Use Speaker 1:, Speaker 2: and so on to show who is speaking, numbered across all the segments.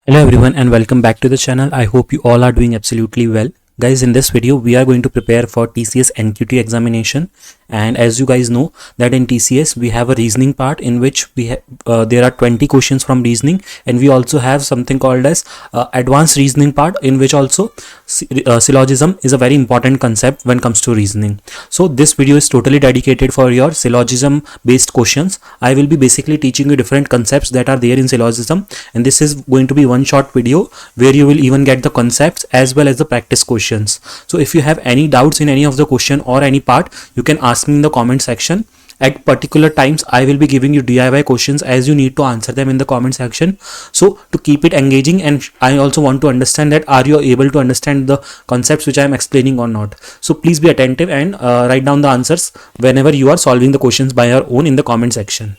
Speaker 1: Hello everyone and welcome back to the channel. I hope you all are doing absolutely well. Guys, in this video we are going to prepare for TCS NQT examination, and as you guys know that in TCS we have a reasoning part in which there are 20 questions from reasoning, and we also have something called as advanced reasoning part in which also syllogism is a very important concept when it comes to reasoning. So this video is totally dedicated for your syllogism based questions. I will be basically teaching you different concepts that are there in syllogism, and this is going to be one short video where you will even get the concepts as well as the practice questions. So if you have any doubts in any of the question or any part, you can ask me in the comment section. At particular times I will be giving you DIY questions as you need to answer them in the comment section, so to keep it engaging, and I also want to understand that are you able to understand the concepts which I am explaining or not. So please be attentive and write down the answers whenever you are solving the questions by your own in the comment section.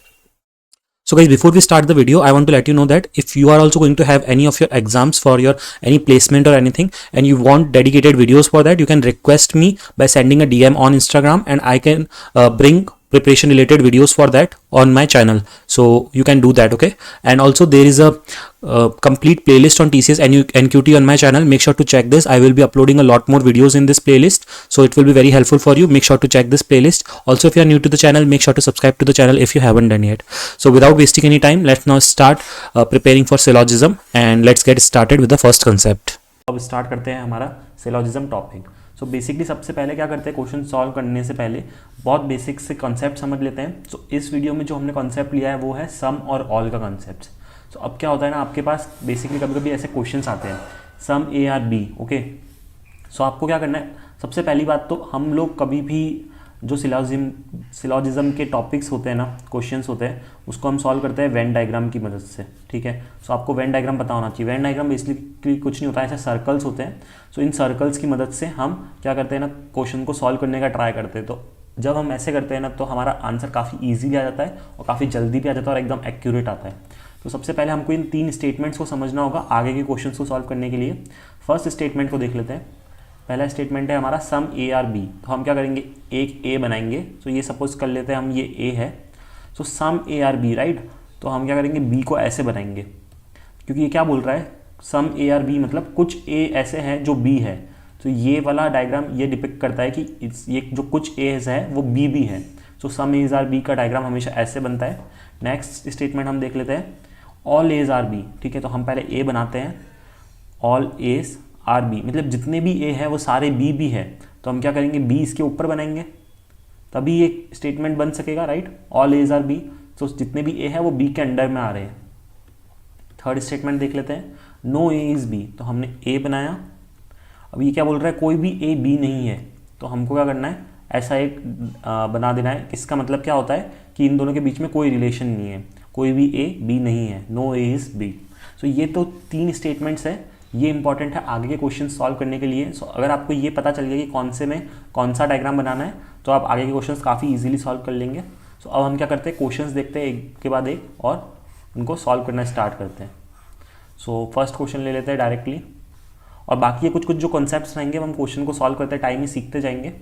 Speaker 1: So guys, before we start the video, I want to let you know that if you are also going to have any of your exams for your any placement or anything, and you want dedicated videos for that, you can request me by sending a DM on Instagram, and I can bring preparation related videos for that on my channel. So you can do that, okay? And also there is a complete playlist on TCS NQT on my channel. Make sure to check this. I will be uploading a lot more videos in this playlist, so it will be very helpful for you. Make sure to check this playlist. Also, if you are new to the channel, make sure to subscribe to the channel if you haven't done yet. So without wasting any time, let's now start preparing for syllogism, and let's get started with the first concept. अब start करते हैं हमारा syllogism topic. So basically सबसे पहले क्या करते हैं, question solve करने से पहले बहुत बेसिक से कॉन्सेप्ट समझ लेते हैं. सो इस वीडियो में जो हमने कॉन्सेप्ट लिया है वो है सम और ऑल का कॉन्सेप्ट. सो अब क्या होता है ना, आपके पास बेसिकली कभी कभी ऐसे क्वेश्चंस आते हैं सम ए आर बी, ओके. सो आपको क्या करना है, सबसे पहली बात तो हम लोग कभी भी जो सिलॉजिज्म के टॉपिक्स होते हैं ना, क्वेश्चंस होते हैं, उसको हम सॉल्व करते हैं वेन डायग्राम की मदद से, ठीक है. सो आपको वेन डायग्राम पता होना चाहिए. वेन डायग्राम बेसिकली कुछ नहीं होता है, ऐसे सर्कल्स होते हैं. सो इन सर्कल्स की मदद से हम क्या करते हैं ना, क्वेश्चन को सॉल्व करने का ट्राई करते हैं. तो जब हम ऐसे करते हैं ना, तो हमारा आंसर काफ़ी ईजीली आ जाता है और काफ़ी जल्दी भी आ जाता है और एकदम एक्यूरेट आता है. तो सबसे पहले हमको इन 3 स्टेटमेंट्स को समझना होगा आगे के क्वेश्चन को सॉल्व करने के लिए. फर्स्ट स्टेटमेंट को देख लेते हैं. पहला स्टेटमेंट है हमारा सम ए आर बी. तो हम क्या करेंगे, एक ए बनाएंगे. तो ये सपोज कर लेते हैं हम, ये ए है. So some A R B, right. तो हम क्या करेंगे, बी को ऐसे बनाएंगे, क्योंकि ये क्या बोल रहा है, सम ए आर बी मतलब कुछ ए ऐसे हैं जो बी है. तो ये वाला डायग्राम ये डिपिक्ट करता है कि ये जो कुछ एज है वो बी भी है. So some as are B का डायग्राम हमेशा ऐसे बनता है. नेक्स्ट स्टेटमेंट हम देख लेते हैं, ऑल एज आर बी, ठीक है. तो हम पहले ए बनाते हैं, ऑल एज आर बी मतलब जितने भी ए है वो सारे बी भी है. तो हम क्या करेंगे, बी इसके ऊपर बनाएंगे, तभी ये स्टेटमेंट बन सकेगा, right. All A's are B, तो जितने भी ए है वो बी के अंडर में आ रहे हैं. थर्ड स्टेटमेंट देख लेते हैं, नो ए इज बी. तो हमने ए बनाया. अब ये क्या बोल रहा है, कोई भी ए बी नहीं है. तो हमको क्या करना है, ऐसा एक बना देना है. इसका मतलब क्या होता है कि इन दोनों के बीच में कोई रिलेशन नहीं है, कोई भी ए बी नहीं है. No A is B. So ये तो 3 स्टेटमेंट्स है. ये इंपॉर्टेंट है आगे के क्वेश्चन सॉल्व करने के लिए. सो अगर आपको ये पता चल गया कि कौन से में कौन सा डायग्राम बनाना है, तो आप आगे के क्वेश्चंस काफ़ी इजीली सॉल्व कर लेंगे. सो अब हम क्या करते हैं, क्वेश्चंस देखते हैं एक के बाद एक और उनको सॉल्व करना स्टार्ट करते हैं. सो फर्स्ट क्वेश्चन ले लेते हैं डायरेक्टली, और बाकी ये कुछ जो कॉन्सेप्ट्स रहेंगे हम क्वेश्चन को सॉल्व करते टाइम ही सीखते जाएंगे.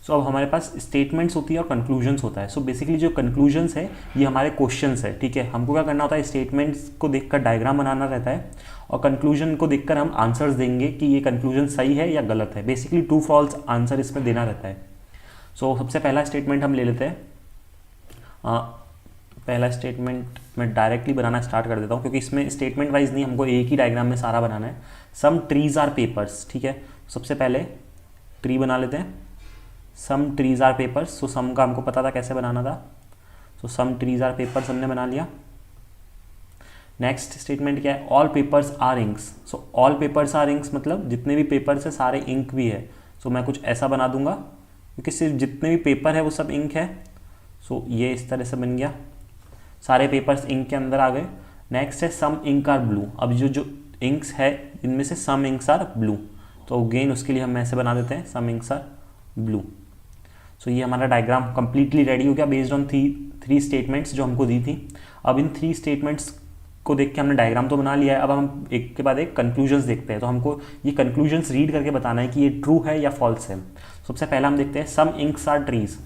Speaker 1: सो अब हमारे पास स्टेटमेंट्स होती है और कंक्लूजन्स होता है. सो बेसिकली जो कंक्लूजन्स है ये हमारे क्वेश्चंस है, ठीक है. हमको क्या करना होता है, स्टेटमेंट्स को देखकर डायग्राम बनाना रहता है, और कंक्लूजन को देखकर हम आंसर्स देंगे कि ये कंक्लूजन सही है या गलत है. बेसिकली ट्रू फॉल्स आंसर इसमें देना रहता है. सो सबसे पहला स्टेटमेंट हम ले लेते हैं. पहला स्टेटमेंट मैं डायरेक्टली बनाना स्टार्ट कर देता हूँ, क्योंकि इसमें स्टेटमेंट वाइज नहीं, हमको एक ही डायग्राम में सारा बनाना है. सम ट्रीज आर पेपर्स, ठीक है. सबसे पहले ट्री बना लेते हैं. Some trees are papers. So some का हमको पता था कैसे बनाना था. So some trees are papers हमने बना लिया. नेक्स्ट स्टेटमेंट क्या है, all papers are inks. So all papers are inks मतलब जितने भी पेपर्स है सारे इंक भी है. सो मैं कुछ ऐसा बना दूंगा, क्योंकि सिर्फ जितने भी पेपर है वो सब इंक है. सो ये इस तरह से बन गया, सारे पेपर्स इंक के अंदर आ गए. नेक्स्ट है सम इंक आर ब्लू. अब जो इंक्स है इनमें से सम इंक्स आर ब्लू. तो अगेन उसके लिए हम ऐसे बना देते हैं, सम इंक्स आर ब्लू. सो ये हमारा डायग्राम कंप्लीटली रेडी हो गया बेस्ड ऑन 3 स्टेटमेंट्स जो हमको दी थी. अब इन 3 स्टेटमेंट्स को देख के हमने डायग्राम तो बना लिया है. अब हम एक के बाद एक कंक्लूजन्स देखते हैं. तो हमको ये कंक्लूजन्स रीड करके बताना है कि ये ट्रू है या फॉल्स है. सबसे पहला हम देखते हैं, सम इंक्स आर ट्रीज.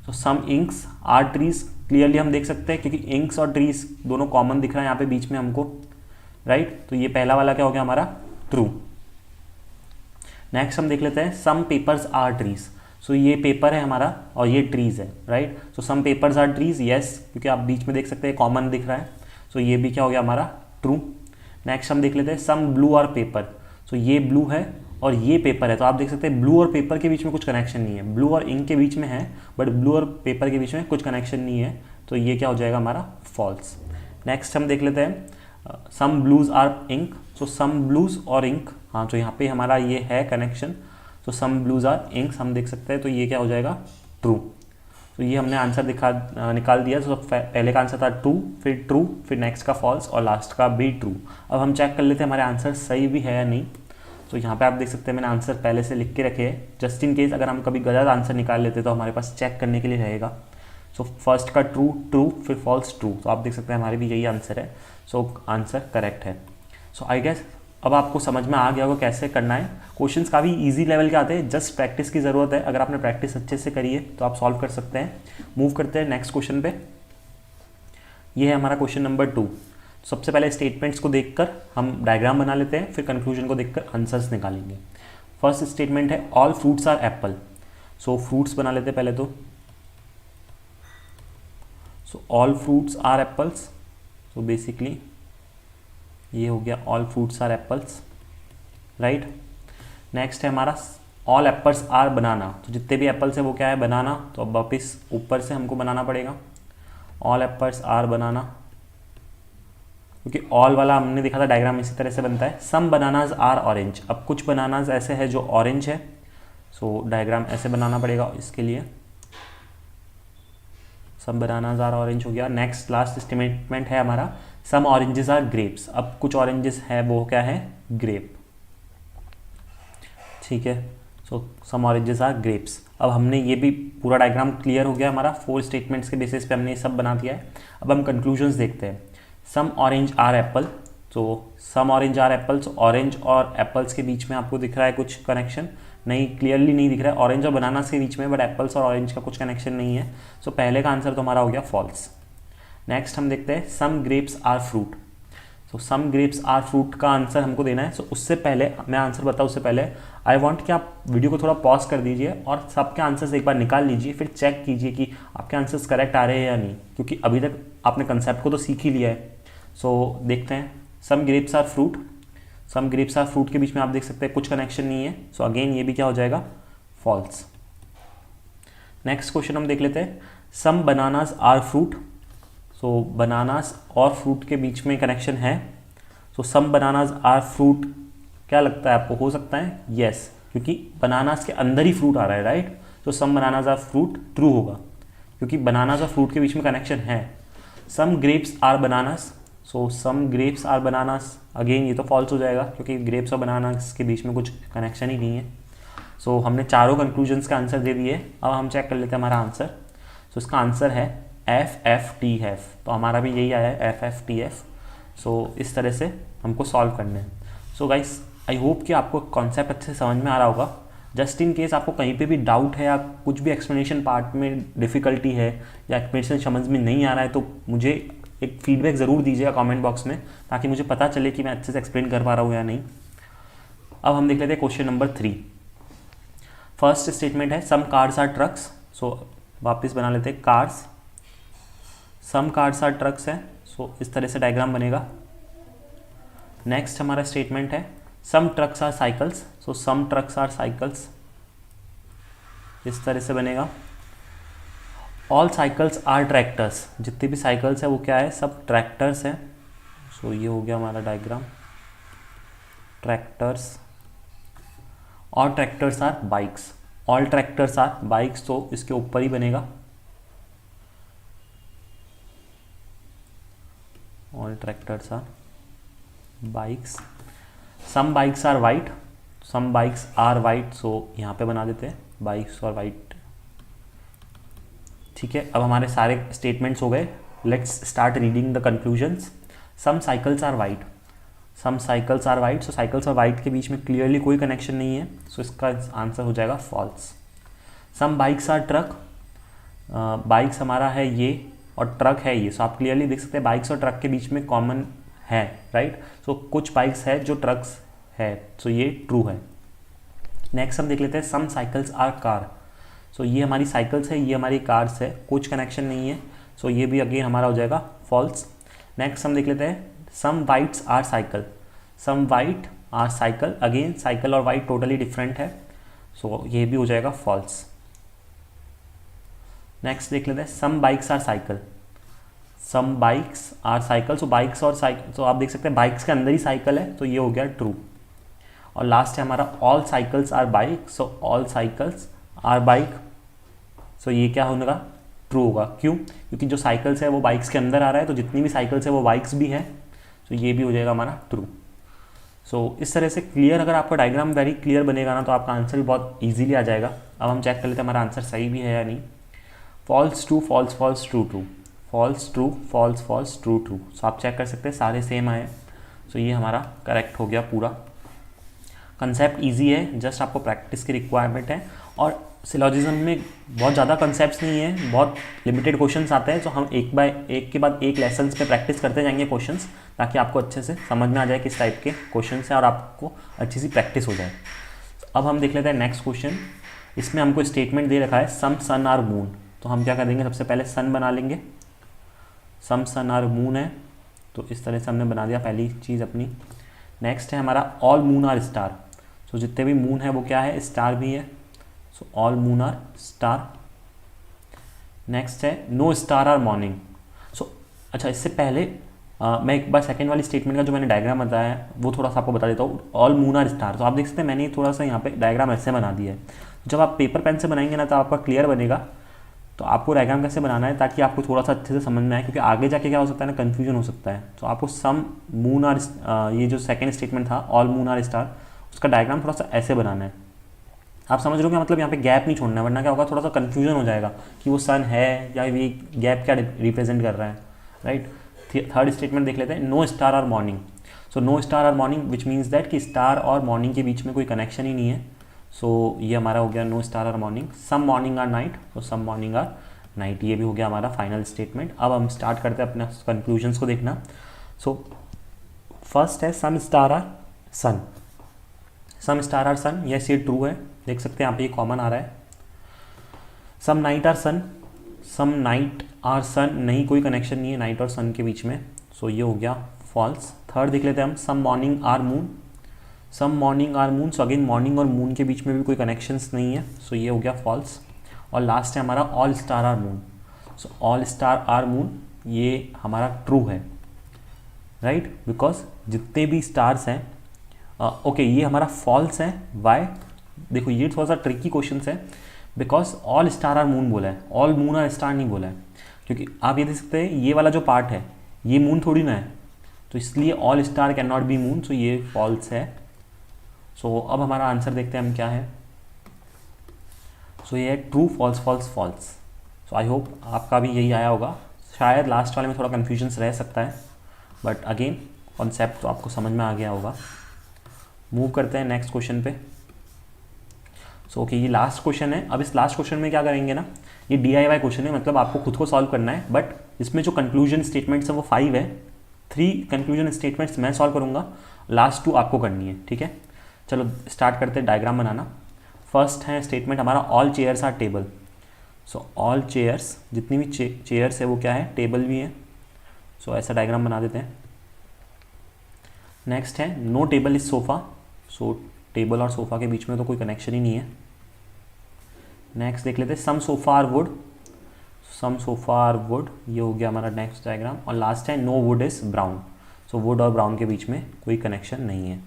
Speaker 1: तो some inks are trees clearly हम देख सकते हैं, क्योंकि इंक्स और ट्रीज दोनों कॉमन दिख रहा है यहाँ पे बीच में हमको. राइट। तो ये पहला वाला क्या हो गया हमारा, ट्रू। नेक्स्ट हम देख लेते हैं some papers are trees. So ये पेपर है हमारा और ये ट्रीज है, right. So some papers are trees, yes, क्योंकि आप बीच में देख सकते हैं कॉमन दिख रहा है। सो ये भी क्या हो गया हमारा, ट्रू। नेक्स्ट हम देख लेते हैं सम ब्लू आर पेपर। सो ये ब्लू है और ये पेपर है, तो आप देख सकते हैं ब्लू और पेपर के बीच में कुछ कनेक्शन नहीं है। ब्लू और इंक के बीच में है बट ब्लू और पेपर के बीच में कुछ कनेक्शन नहीं है, तो ये क्या हो जाएगा हमारा, फॉल्स। नेक्स्ट हम देख लेते हैं some blues are ink. So some blues और इंक, हाँ, तो यहाँ पे हमारा ये है कनेक्शन। तो सम ब्लूज आर इंक्स हम देख सकते हैं, तो ये क्या हो जाएगा, ट्रू। तो ये हमने आंसर निकाल दिया। तो पहले का आंसर था ट्रू, फिर ट्रू, फिर नेक्स्ट का फॉल्स और लास्ट का भी ट्रू। अब हम चेक कर लेते हैं हमारे आंसर सही भी है या नहीं। तो यहाँ पे आप देख सकते हैं मैंने आंसर पहले से लिख के रखे हैं, जस्ट इन केस अगर हम कभी गलत आंसर निकाल लेते तो हमारे पास चेक करने के लिए रहेगा। सो फर्स्ट का ट्रू ट्रू, फिर फॉल्स ट्रू। तो आप देख सकते हैं हमारे भी यही आंसर है। सो आंसर करेक्ट है। सो आई गेस अब आपको समझ में आ गया होगा कैसे करना है। क्वेश्चंस काफ़ी इजी लेवल के आते हैं, जस्ट प्रैक्टिस की ज़रूरत है। अगर आपने प्रैक्टिस अच्छे से करी है तो आप सॉल्व कर सकते हैं। मूव करते हैं नेक्स्ट क्वेश्चन पे। ये है हमारा क्वेश्चन नंबर 2। सबसे पहले स्टेटमेंट्स को देखकर हम डायग्राम बना लेते हैं, फिर कंक्लूजन को देखकर आंसर्स निकालेंगे। फर्स्ट स्टेटमेंट है all fruits are apple. So fruits बना लेते हैं पहले तो। So all fruits are apples. So basically ये हो गया all fruits are apples, right. Next है हमारा ऑल एप्पल्स आर बनाना। तो जितने भी एप्पल्स है वो क्या है, बनाना। तो अब वापस ऊपर से हमको बनाना पड़ेगा, ऑल एप्पल्स आर बनाना, क्योंकि ऑल वाला हमने देखा था डायग्राम इसी तरह से बनता है। Some bananas are orange. अब कुछ बनानाज ऐसे है जो ऑरेंज है, सो डायग्राम ऐसे बनाना पड़ेगा इसके लिए। सम बनानाज आर ऑरेंज हो गया। नेक्स्ट लास्ट स्टेटमेंट है हमारा सम ऑरेंजेस आर ग्रेप्स। अब कुछ ऑरेंजेस है वो क्या है, ग्रेप, ठीक है। So some oranges are grapes. अब हमने ये भी पूरा डायग्राम क्लियर हो गया हमारा, 4 स्टेटमेंट्स के बेसिस पे हमने ये सब बना दिया है। अब हम कंक्लूजन्स देखते हैं। Some orange are Apple. तो some orange are apples, orange और एप्पल्स के बीच में आपको दिख रहा है कुछ कनेक्शन नहीं, क्लियरली नहीं दिख रहा है। ऑरेंज और बनानास के बीच में, बट एप्पल्स और ऑरेंज का कुछ कनेक्शन नहीं है। सो पहले का आंसर तो हमारा हो गया फॉल्स। नेक्स्ट हम देखते हैं सम ग्रेप्स आर फ्रूट। तो सम ग्रेप्स आर फ्रूट का आंसर हमको देना है। सो उससे पहले मैं आंसर बताऊँ उससे पहले आई वांट कि आप वीडियो को थोड़ा पॉज कर दीजिए और सबके आंसर्स एक बार निकाल लीजिए, फिर चेक कीजिए कि आपके आंसर्स करेक्ट आ रहे हैं या नहीं, क्योंकि अभी तक आपने कंसेप्ट को तो सीख ही लिया है। सो देखते हैं some grapes are fruit. Some grapes are fruit के बीच में आप देख सकते हैं कुछ कनेक्शन नहीं है। सो अगेन ये भी क्या हो जाएगा, फॉल्स। नेक्स्ट क्वेश्चन हम देख लेते हैं some bananas are fruit. So bananas और फ्रूट के बीच में कनेक्शन है। So some bananas are fruit, क्या लगता है आपको, हो सकता है यस, क्योंकि बनानास के अंदर ही फ्रूट आ रहा है, राइट। तो सम बनानास आर फ्रूट ट्रू होगा, क्योंकि बनानास और फ्रूट के बीच में कनेक्शन है। Some grapes are bananas. So some grapes are bananas, again ये तो फॉल्स हो जाएगा, क्योंकि ग्रेप्स और बनानास के बीच में कुछ कनेक्शन ही नहीं है। सो हमने चारों कंक्लूजन्स का आंसर दे दिए। अब हम चेक कर लेते हैं हमारा आंसर। सो इसका आंसर है FFTF। तो हमारा भी यही आया है FFTF। सो इस तरह से हमको सॉल्व करना है। सो गाइस आई होप कि आपको कॉन्सेप्ट अच्छे से समझ में आ रहा होगा। जस्ट इन केस आपको कहीं पे भी डाउट है या कुछ भी एक्सप्लेनेशन पार्ट में डिफ़िकल्टी है या एक्सप्लेनेशन समझ में नहीं आ रहा है, तो मुझे एक फीडबैक ज़रूर दीजिएगा कमेंट बॉक्स में, ताकि मुझे पता चले कि मैं अच्छे से एक्सप्लेन कर पा रहा हूँ या नहीं। अब हम देख लेते हैं क्वेश्चन नंबर 3। फर्स्ट स्टेटमेंट है some cars are trucks. So वापस बना लेते हैं cars. Some cars are trucks है। सो इस तरह से डायग्राम बनेगा। नेक्स्ट हमारा स्टेटमेंट है some trucks are cycles. So some trucks are cycles, इस तरह से बनेगा। All cycles are tractors. जितने भी साइकिल्स है वो क्या है, सब ट्रैक्टर्स हैं। सो ये हो गया हमारा डायग्राम, ट्रैक्टर्स। और tractors are bikes. All tractors are bikes, तो इसके ऊपर ही बनेगा all tractors are bikes. Some bikes are white. Some bikes are white, so यहाँ पे बना देते हैं बाइक्स और वाइट, ठीक है। अब हमारे सारे स्टेटमेंट्स हो गए। Let's start reading the conclusions. Some cycles are white. Some cycles are white. So cycles और वाइट के बीच में क्लियरली कोई कनेक्शन नहीं है। सो इसका आंसर हो जाएगा false. Some bikes are truck. Bikes हमारा है ये और ट्रक है ये। सो आप क्लियरली देख सकते हैं बाइक्स और ट्रक के बीच में कॉमन है, राइट। सो कुछ बाइक्स है जो ट्रक्स है, सो ये ट्रू है। नेक्स्ट हम देख लेते हैं सम साइकिल्स आर कार। सो ये हमारी साइकिल्स है, ये हमारी कार्स है, कुछ कनेक्शन नहीं है, सो ये भी अगेन हमारा हो जाएगा फॉल्स। नेक्स्ट हम देख लेते हैं some whites are cycle. Some white are cycle, again cycle और वाइट टोटली डिफरेंट है, सो ये भी हो जाएगा फॉल्स। नेक्स्ट देख लेते हैं some bikes are cycle. Some bikes are cycle, so bikes और साइकिल, तो आप देख सकते हैं बाइक्स के अंदर ही साइकिल है, तो ये हो गया ट्रू। और लास्ट है हमारा all cycles are bike. So all cycles are bike, so ये क्या होगा, ट्रू होगा। क्यों? क्योंकि जो साइकिल्स है वो बाइक्स के अंदर आ रहा है, तो जितनी भी साइकिल्स है वो बाइक्स भी हैं, तो ये भी हो जाएगा हमारा ट्रू। सो इस तरह से क्लियर, अगर आपका डायग्राम वेरी क्लियर बनेगा ना, तो आपका आंसर भी बहुत ईजिली आ जाएगा। अब हम चेक कर लेते हैं हमारा आंसर सही भी है या नहीं। False true false false true true, false true false false true true. So आप चेक कर सकते हैं सारे सेम आए, सो ये हमारा करेक्ट हो गया पूरा। कंसेप्ट इजी है, जस्ट आपको प्रैक्टिस की रिक्वायरमेंट है। और सिलॉजिज्म में बहुत ज़्यादा कंसेप्ट्स नहीं है, बहुत लिमिटेड क्वेश्चंस आते हैं, तो हम एक बाय एक के बाद एक लेसन्स पे प्रैक्टिस करते जाएंगे क्वेश्चंस, ताकि आपको अच्छे से समझ में आ जाए किस टाइप के क्वेश्चंस हैं और आपको अच्छी सी प्रैक्टिस हो जाए। अब हम देख लेते हैं नेक्स्ट क्वेश्चन। इसमें हमको स्टेटमेंट दे रखा है सम सन आर मून, तो हम क्या करेंगे, सबसे पहले सन बना लेंगे। सम सन आर मून है, तो इस तरह से हमने बना दिया पहली चीज़ अपनी। नेक्स्ट है हमारा ऑल मून आर स्टार। सो जितने भी मून है वो क्या है, स्टार भी है, so all moon are star. Next है no star are morning. So अच्छा, इससे पहले मैं एक बार सेकेंड वाली स्टेटमेंट का जो मैंने डायग्राम बताया है वो थोड़ा सा आपको बता देता हूँ। ऑल मून आर स्टार, तो आप देख सकते हैं मैंने थोड़ा सा यहाँ पे डायग्राम ऐसे बना दिया है। जब आप पेपर पेन से बनाएंगे ना, तो आपका क्लियर बनेगा। तो आपको डायग्राम कैसे बनाना है, ताकि आपको थोड़ा सा अच्छे से समझ में आए, क्योंकि आगे जाके क्या हो सकता है ना, कन्फ्यूजन हो सकता है। तो आपको सम मून आर, ये जो सेकेंड स्टेटमेंट था ऑल मून आर स्टार, उसका डायग्राम थोड़ा सा ऐसे बनाना है। आप समझ रहे हो क्या मतलब, यहाँ पे गैप नहीं छोड़ना है, वरना क्या होगा, थोड़ा सा कन्फ्यूजन हो जाएगा कि वो सन है या ये गैप क्या रिप्रेजेंट कर रहा है, राइट। थर्ड स्टेटमेंट देख लेते हैं no star are morning. So no star are morning which means that कि स्टार और मॉर्निंग के बीच में कोई कनेक्शन ही नहीं है, सो ये हमारा हो गया no star are morning. Some morning are night, तो सम मॉर्निंग आर नाइट, ये भी हो गया हमारा फाइनल स्टेटमेंट। अब हम स्टार्ट करते हैं अपने कंक्लूजन्स को देखना। सो फर्स्ट है some star are sun. Some star are sun, yes ये ट्रू है, देख सकते हैं यहाँ पे ये कॉमन आ रहा है। Some night are sun, some night are sun, नहीं कोई कनेक्शन नहीं है नाइट और सन के बीच में, सो ये हो गया फॉल्स। थर्ड देख लेते हैं हम some morning are moon. Some morning are moon, so again morning और मून के बीच में भी कोई कनेक्शंस नहीं है, सो ये हो गया फॉल्स। और लास्ट है हमारा all star are moon. So all star are moon, ये हमारा ट्रू है, राइट, बिकॉज जितने भी स्टार्स हैं, ओके ये हमारा फॉल्स है। वाई, देखो ये थोड़ा सा ट्रिकी क्वेश्चन है, because all star are moon बोला है, ऑल मून आर स्टार नहीं बोला है। क्योंकि आप ये देख सकते हैं ये वाला जो पार्ट है ये मून थोड़ी ना है, तो इसलिए all star can not be moon, so ये फॉल्स है। सो अब हमारा आंसर देखते हैं हम क्या है। सो ये है true false false false. So I hope आपका भी यही आया होगा। शायद लास्ट वाले में थोड़ा कन्फ्यूजन रह सकता है, बट अगेन कॉन्सेप्ट तो आपको समझ में आ गया होगा। मूव करते हैं नेक्स्ट क्वेश्चन पे। सो ओके, ये लास्ट क्वेश्चन है। अब इस लास्ट क्वेश्चन में क्या करेंगे ना, ये DIY क्वेश्चन है, मतलब आपको खुद को सॉल्व करना है, बट इसमें जो कंक्लूजन स्टेटमेंट्स है वो 5 है। 3 कंक्लूजन स्टेटमेंट्स मैं सॉल्व करूँगा, लास्ट 2 आपको करनी है, ठीक है। चलो स्टार्ट करते हैं डायग्राम बनाना। फर्स्ट है स्टेटमेंट हमारा all chairs are table. So all chairs, जितनी भी चेयर्स है वो क्या है, टेबल भी है। सो ऐसा डायग्राम बना देते हैं। नेक्स्ट है no table is sofa. So table और सोफ़ा के बीच में तो कोई कनेक्शन ही नहीं है। नेक्स्ट देख लेते हैं some sofa are wood. Some sofa are wood, ये हो गया हमारा नेक्स्ट डायग्राम। और लास्ट है no wood is brown. So wood और ब्राउन के बीच में कोई कनेक्शन नहीं है।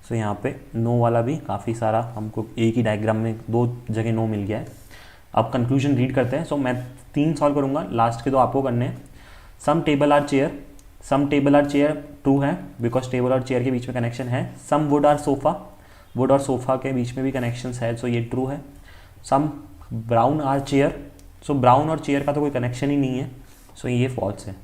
Speaker 1: सो यहाँ पे नो वाला भी काफ़ी सारा हमको एक ही डायग्राम में 2 जगह नो मिल गया है। अब कंक्लूजन रीड करते हैं। सो मैं 3 सॉल्व करूँगा, लास्ट के 2 आपको करने हैं। Some table are chair. Some table are chair true है, बिकॉज टेबल और चेयर के बीच में कनेक्शन है। Some wood are sofa, wood और सोफ़ा के बीच में भी कनेक्शन है, सो ये ट्रू है। Some brown are chair, so brown और चेयर का तो कोई कनेक्शन ही नहीं है, सो ये फॉल्स है,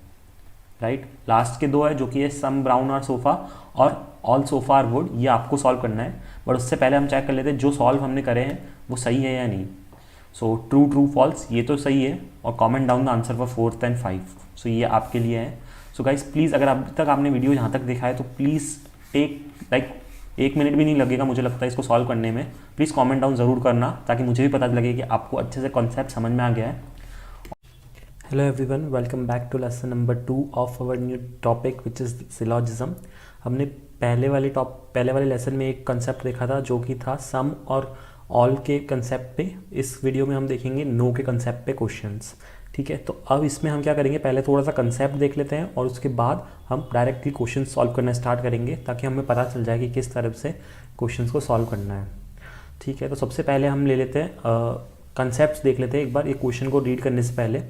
Speaker 1: राइट। लास्ट के 2 है जो कि है सम ब्राउन आर सोफ़ा और ऑल सोफ़ा आर वुड, ये आपको सॉल्व करना है। बट उससे पहले हम चेक कर लेते हैं जो सॉल्व हमने करे हैं वो सही है या नहीं। सो ट्रू ट्रू फॉल्स, ये तो सही है। और comment down the answer for 4th and 5, सो ये आपके लिए है। सो गाइस प्लीज़, अगर अभी तक आपने वीडियो यहाँ तक देखा है तो प्लीज़ टेक 1 मिनट भी नहीं लगेगा मुझे लगता है इसको सॉल्व करने में। प्लीज़ कमेंट डाउन ज़रूर करना ताकि मुझे भी पता लगे कि आपको अच्छे से कॉन्सेप्ट समझ में आ गया है। Hello everyone, welcome back to lesson number 2 of our new topic which is syllogism. हमने पहले वाले लेसन में एक कंसेप्ट देखा था जो कि था सम और ऑल के कंसेप्ट पे। इस वीडियो में हम देखेंगे नो के कंसेप्ट पे क्वेश्चंस। ठीक है, तो अब इसमें हम क्या करेंगे, पहले थोड़ा सा कंसेप्ट देख लेते हैं और उसके बाद हम डायरेक्टली क्वेश्चन सॉल्व करना स्टार्ट करेंगे ताकि हमें पता चल जाए कि किस तरह से क्वेश्चन को सॉल्व करना है। ठीक है, तो सबसे पहले हम ले लेते हैं कंसेप्ट देख लेते हैं एक बार एक क्वेश्चन को रीड करने से पहले।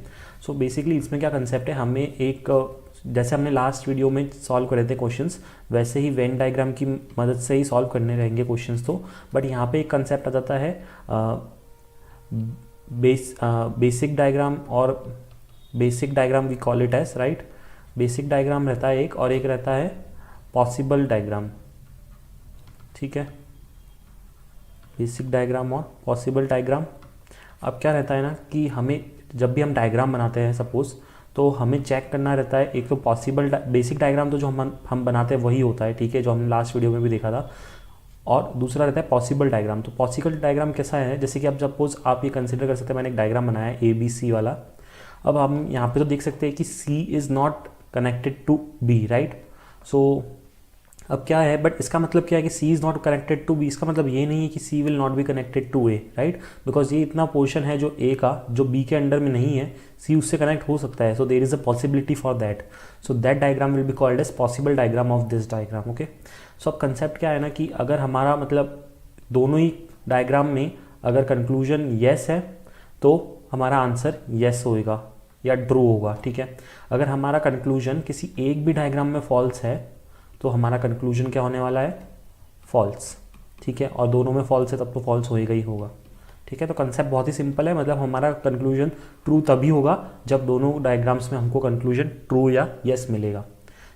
Speaker 1: सो बेसिकली इसमें क्या कंसेप्ट है, हमें एक जैसे हमने लास्ट वीडियो में सॉल्व करे थे क्वेश्चंस वैसे ही वेन डायग्राम की मदद से ही सॉल्व करने रहेंगे क्वेश्चंस। तो बट यहाँ पे एक कंसेप्ट आ जाता है बेसिक डायग्राम, और basic diagram we call it as, right. Basic diagram रहता है एक, और एक रहता है पॉसिबल डायग्राम। ठीक है, बेसिक डायग्राम और पॉसिबल डायग्राम। अब क्या रहता है ना कि हमें जब भी हम डायग्राम बनाते हैं सपोज, तो हमें चेक करना रहता है, एक तो बेसिक डायग्राम तो जो हम बनाते हैं वही होता है, ठीक है, जो हमने लास्ट वीडियो में भी देखा था, और दूसरा रहता है पॉसिबल डायग्राम। तो पॉसिबल डायग्राम कैसा है, जैसे कि अब सपोज आप ये कंसिडर कर सकते हैं, मैंने एक डायग्राम बनाया है ABC वाला। अब हम यहाँ पे तो देख सकते हैं कि C is not connected to B, right. So अब क्या है, बट इसका मतलब क्या है कि C is not connected to B, इसका मतलब ये नहीं है कि C will not be connected to A, right, because ये इतना पोर्शन है जो A का, जो B के अंडर में नहीं है, C उससे कनेक्ट हो सकता है। So there is a possibility for that. So that diagram will be called as possible diagram of this diagram. Okay, so अब कंसेप्ट क्या है ना कि अगर हमारा मतलब दोनों ही डायग्राम में अगर कंक्लूजन येस है तो हमारा आंसर येस होएगा या ट्रू होगा। ठीक है, अगर हमारा कंक्लूजन किसी एक भी डायग्राम में फॉल्स है तो हमारा कंक्लूजन क्या होने वाला है, फॉल्स। ठीक है, और दोनों में फॉल्स है तब तो फॉल्स होएगा ही होगा। ठीक है, तो कंसेप्ट बहुत ही सिंपल है, मतलब हमारा कंक्लूजन ट्रू तभी होगा जब दोनों डायग्राम्स में हमको कंक्लूजन ट्रू या येस मिलेगा।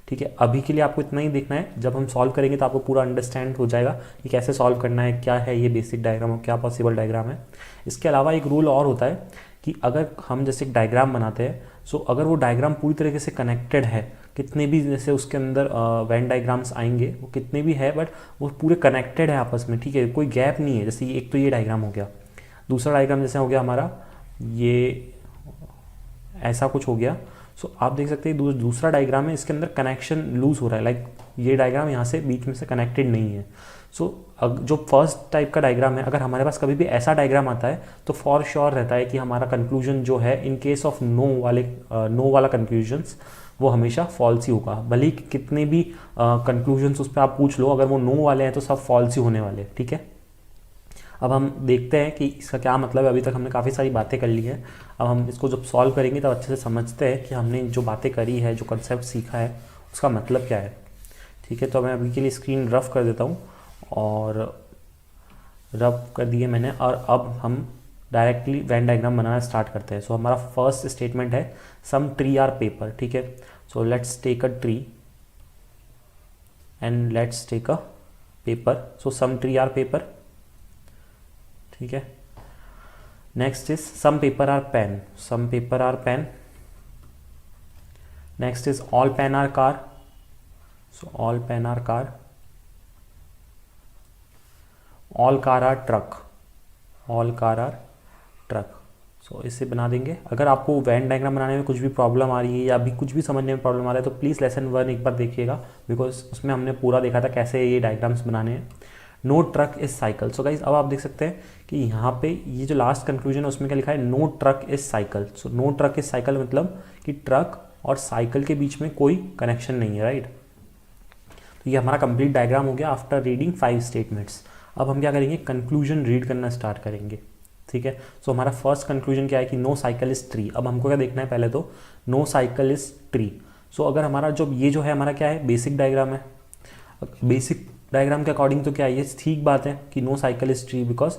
Speaker 1: ठीक है, अभी के लिए आपको इतना ही देखना है, जब हम सॉल्व करेंगे तो आपको पूरा अंडरस्टैंड हो जाएगा कि कैसे सॉल्व करना है, क्या है ये बेसिक डायग्राम और क्या पॉसिबल डायग्राम है। इसके अलावा एक रूल और होता है कि अगर हम जैसे एक डायग्राम बनाते हैं, सो अगर वो डायग्राम पूरी तरीके से कनेक्टेड है, कितने भी जैसे उसके अंदर वेन डायग्राम्स आएंगे वो कितने भी है, बट वो पूरे कनेक्टेड है आपस में, ठीक है, कोई गैप नहीं है। जैसे एक तो ये डायग्राम हो गया, दूसरा डायग्राम जैसे हो गया हमारा ये ऐसा कुछ हो गया। सो आप देख सकते हैं दूसरा डायग्राम है, इसके अंदर कनेक्शन लूज हो रहा है, लाइक ये डायग्राम यहाँ से बीच में से कनेक्टेड नहीं है। सो जो फर्स्ट टाइप का डायग्राम है, अगर हमारे पास कभी भी ऐसा डायग्राम आता है तो फॉर श्योर रहता है कि हमारा कंक्लूजन जो है इन केस ऑफ नो वाला कंक्लूजन्स वो हमेशा फॉल्स ही होगा। भले ही कितने भी कंक्लूजन्स उस पर आप पूछ लो, अगर वो नो वाले हैं तो सब फॉल्स ही होने वाले। ठीक है, अब हम देखते हैं कि इसका क्या मतलब है। अभी तक हमने काफ़ी सारी बातें कर ली है, अब हम इसको जब सॉल्व करेंगे तब अच्छे से समझते हैं कि हमने जो बातें करी है, जो कंसेप्ट सीखा है उसका मतलब क्या है। ठीक है, तो मैं अभी के लिए स्क्रीन रफ कर देता हूँ, और रफ कर दिए मैंने, और अब हम डायरेक्टली वेन डायग्राम बनाना स्टार्ट करते हैं। सो हमारा फर्स्ट स्टेटमेंट है सम ट्री आर पेपर। ठीक है, so let's take a tree and let's take a paper. So some tree are paper. ठीक है, next is some paper are pen, some paper are pen. Next is all pen are car, so all pen are car. All car are truck, all car are truck. So इससे बना देंगे। अगर आपको Venn diagram बनाने में कुछ भी problem आ रही है या अभी कुछ भी समझने में प्रॉब्लम आ रहा है तो प्लीज़ लेसन 1 एक बार देखिएगा, बिकॉज उसमें हमने पूरा देखा था कैसे ये डायग्राम्स बनाने हैं। No truck is cycle. So guys अब आप देख सकते हैं कि यहाँ पे ये जो लास्ट कंक्लूजन है उसमें क्या लिखा है, no truck is cycle. So no truck is cycle मतलब कि ट्रक और साइकिल के बीच में कोई कनेक्शन नहीं है, राइट। तो ये हमारा कंप्लीट डायग्राम हो गया आफ्टर रीडिंग 5 स्टेटमेंट्स। अब हम क्या करेंगे, कंक्लूजन रीड करना स्टार्ट करेंगे। ठीक है, सो हमारा फर्स्ट कंक्लूजन क्या है कि नो साइकिल इज ट्री। अब हमको क्या देखना है, पहले तो no cycle is tree. So अगर हमारा जो है हमारा क्या है, बेसिक डायग्राम है। बेसिक डायग्राम के अकॉर्डिंग तो क्या है, ये ठीक बात है कि no cycle is tree, because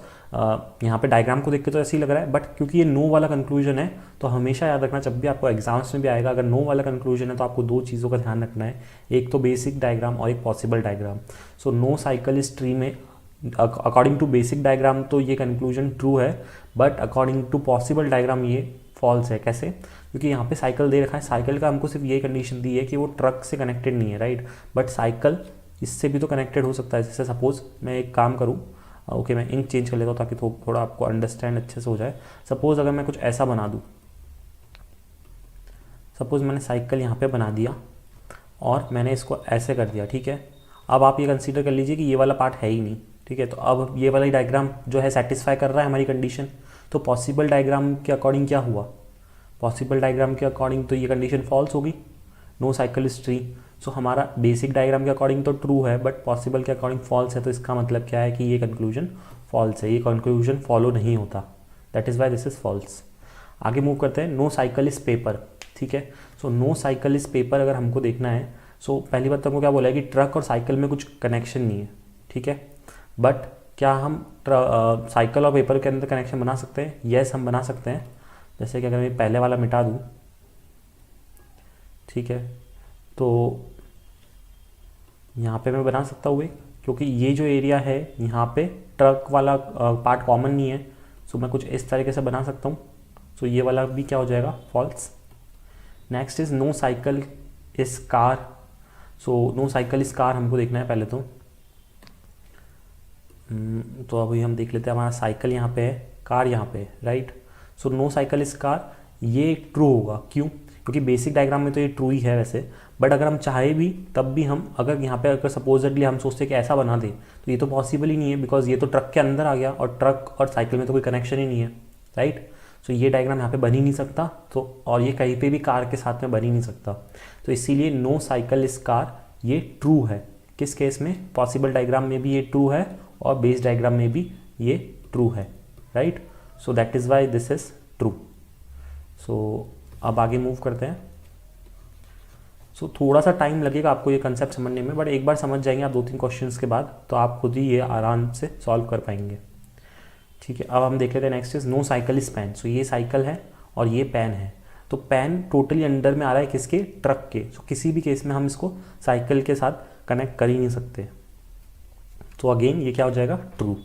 Speaker 1: यहाँ पे डायग्राम को देख के तो ऐसे ही लग रहा है, बट क्योंकि ये नो वाला कंक्लूजन है तो हमेशा याद रखना, जब भी आपको एग्जाम्स में भी आएगा, अगर नो वाला कंक्लूजन है तो आपको 2 चीज़ों का ध्यान रखना है, एक तो बेसिक डायग्राम और एक possible diagram. So no cycle is tree में अकॉर्डिंग टू बेसिक डायग्राम तो ये कंक्लूजन ट्रू है, but according to possible diagram ये फॉल्स है। कैसे, क्योंकि यहाँ पे साइकिल दे रखा है, साइकिल का हमको सिर्फ ये कंडीशन दी है कि वो ट्रक से कनेक्टेड नहीं है, राइट। बट साइकिल इससे भी तो कनेक्टेड हो सकता है। जैसे सपोज मैं एक काम करूँ, ओके मैं इंक चेंज कर लेता हूँ ताकि थोड़ा आपको अंडरस्टैंड अच्छे से हो जाए। सपोज़ अगर मैं कुछ ऐसा बना दूँ, सपोज़ मैंने साइकिल यहाँ पे बना दिया और मैंने इसको ऐसे कर दिया, ठीक है। अब आप ये कंसीडर कर लीजिए कि ये वाला पार्ट है ही नहीं, ठीक है। तो अब ये वाला डायग्राम जो है सेटिस्फाई कर रहा है हमारी कंडीशन। तो पॉसिबल डायग्राम के अकॉर्डिंग क्या हुआ, पॉसिबल डायग्राम के अकॉर्डिंग तो ये कंडीशन फॉल्स होगी, नो साइकिल इज ट्री। सो हमारा बेसिक डायग्राम के अकॉर्डिंग तो ट्रू है बट पॉसिबल के अकॉर्डिंग फॉल्स है। तो इसका मतलब क्या है कि ये कंक्लूजन फॉल्स है, ये कंक्लूजन फॉलो नहीं होता, that is why this is false. आगे मूव करते हैं, नो साइकिल इज पेपर, ठीक है। So no cycle is paper अगर हमको देखना है, सो पहली बात तो हमको क्या बोला है कि ट्रक और साइकिल में कुछ कनेक्शन नहीं है, ठीक है। बट क्या हम साइकिल और पेपर के अंदर कनेक्शन बना सकते हैं? यस हम बना सकते हैं। जैसे कि अगर मैं पहले वाला मिटा दूँ, ठीक है, तो यहाँ पे मैं बना सकता हूँ, क्योंकि ये जो एरिया है यहाँ पे ट्रक वाला पार्ट कॉमन नहीं है। सो मैं कुछ इस तरीके से बना सकता हूँ। सो ये वाला भी क्या हो जाएगा, false. Next is no cycle is car. So no cycle is car हमको देखना है पहले तो अभी हम देख लेते हैं। हमारा साइकिल यहाँ पे है, कार यहाँ पे है, right. So no cycle is car, ये ट्रू होगा। क्यों? क्योंकि बेसिक डायग्राम में तो ये ट्रू ही है वैसे, बट अगर हम चाहे भी तब भी हम अगर यहाँ पे अगर सपोजिटली हम सोचते हैं कि ऐसा बना दें तो ये तो पॉसिबल ही नहीं है, बिकॉज ये तो ट्रक के अंदर आ गया और ट्रक और साइकिल में तो कोई कनेक्शन ही नहीं है, राइट। सो ये डायग्राम यहाँ पे बन ही नहीं सकता। तो और ये कहीं पे भी कार के साथ में बन ही नहीं सकता। तो इसीलिए नो साइकिल इज कार ये ट्रू है। किस केस में? पॉसिबल डायग्राम में भी ये ट्रू है और बेस डायग्राम में भी ये ट्रू है, right. So that is why this is true. So अब आगे मूव करते हैं। सो थोड़ा सा टाइम लगेगा आपको ये कंसेप्ट समझने में, बट एक बार समझ जाएंगे आप 2-3 क्वेश्चंस के बाद तो आप खुद ही ये आराम से सॉल्व कर पाएंगे, ठीक है। अब हम देख लेते हैं next is no cycle is pen. So ये साइकिल है और ये पेन है, तो पेन टोटली अंडर में आ रहा है किसके? ट्रक के। सो किसी भी केस में हम इसको साइकिल के साथ कनेक्ट कर ही नहीं सकते। तो अगेन ये क्या हो जाएगा? ट्रू,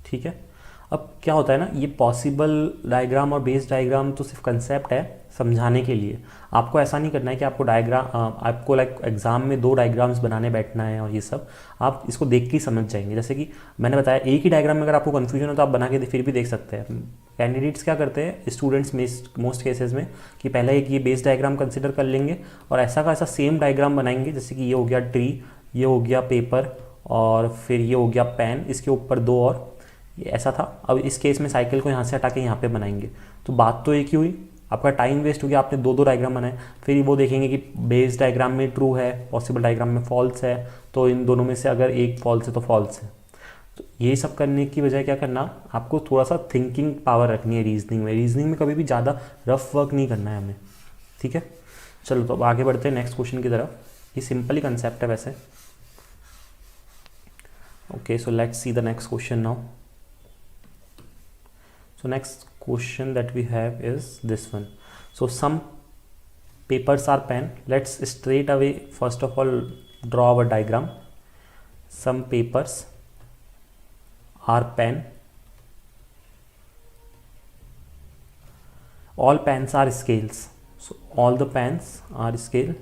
Speaker 1: ठीक है। अब क्या होता है ना, ये पॉसिबल डायग्राम और बेस डायग्राम तो सिर्फ कंसेप्ट है समझाने के लिए। आपको ऐसा नहीं करना है कि आपको आपको लाइक एग्जाम में 2 डायग्राम्स बनाने बैठना है और ये सब आप इसको देख के ही समझ जाएंगे। जैसे कि मैंने बताया एक ही डायग्राम में अगर आपको कन्फ्यूजन हो तो आप बना के फिर भी देख सकते हैं। कैंडिडेट्स क्या करते हैं, स्टूडेंट्स मोस्ट केसेस में, कि पहले एक ये बेस डायग्राम कंसिडर कर लेंगे और ऐसा का ऐसा सेम डायग्राम बनाएंगे। जैसे कि ये हो गया ट्री, ये हो गया पेपर और फिर ये हो गया पेन, इसके ऊपर 2 और ये ऐसा था। अब इस केस में साइकिल को यहाँ से हटा के यहाँ पे बनाएंगे, तो बात तो एक ही हुई, आपका टाइम वेस्ट हो गया, आपने 2 डायग्राम बनाए। फिर वो देखेंगे कि बेस डायग्राम में ट्रू है, पॉसिबल डायग्राम में फॉल्स है, तो इन दोनों में से अगर एक फॉल्स है तो फॉल्स है। तो ये सब करने की बजाय क्या करना, आपको थोड़ा सा थिंकिंग पावर रखनी है रीजनिंग में। रीजनिंग में कभी भी ज़्यादा रफ वर्क नहीं करना है हमें, ठीक है। चलो तो अब आगे बढ़ते हैं नेक्स्ट क्वेश्चन की तरफ। ये सिंपल ही कंसेप्ट है वैसे। Okay, so let's see the next question now. So next question that we have is this one. So some papers are pen. Let's straight away first of all draw our diagram. Some papers are pen. All pens are scales. So all the pens are scale.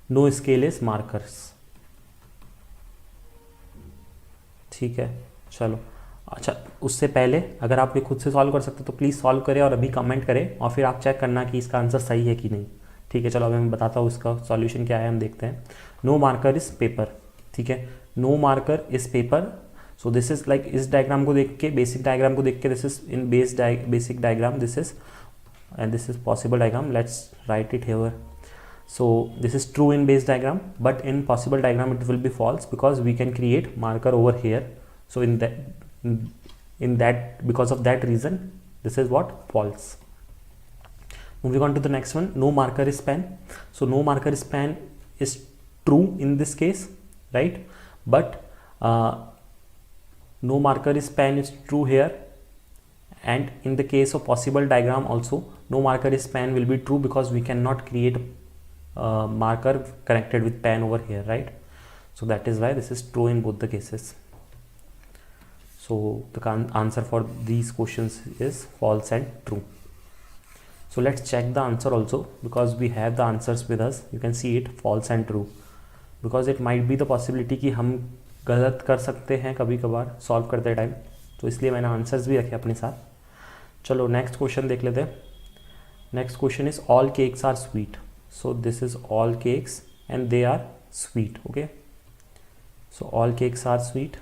Speaker 1: No scale is markers. ठीक है, चलो। अच्छा, उससे पहले अगर आप ये खुद से सॉल्व कर सकते तो प्लीज़ सॉल्व करें और अभी कमेंट करें और फिर आप चेक करना कि इसका आंसर सही है कि नहीं, ठीक है। चलो अभी मैं बताता हूँ इसका सॉल्यूशन क्या है, हम देखते हैं। नो मार्कर इज पेपर, ठीक है। No marker is paper. So this is like इस डायग्राम को देख के, बेसिक डायग्राम को देख के, this is in basic diagram, this is and this is possible diagram. Let's write it here. So this is true in base diagram, but in possible diagram it will be false because we can create marker over here. So in that because of that reason this is what? False. Moving on to the next one, no marker is pen. So no marker is pen is true in this case, right? But no marker is pen is true here, and in the case of possible diagram also no marker is pen will be true because we cannot create marker connected with pen over here, right? So that is why this is true in both the cases. So the answer for these questions is false and true. So let's check the answer also, because we have the answers with us. You can see it, false and true, because it might be the possibility कि हम गलत कर सकते हैं कभी कभार solve करते time, तो इसलिए मैंने आंसर्स भी रखे अपने साथ. चलो नेक्स्ट क्वेश्चन देख लेते हैं. Next question is all cakes are sweet. So this is all cakes and they are sweet. Okay, so all cakes are sweet.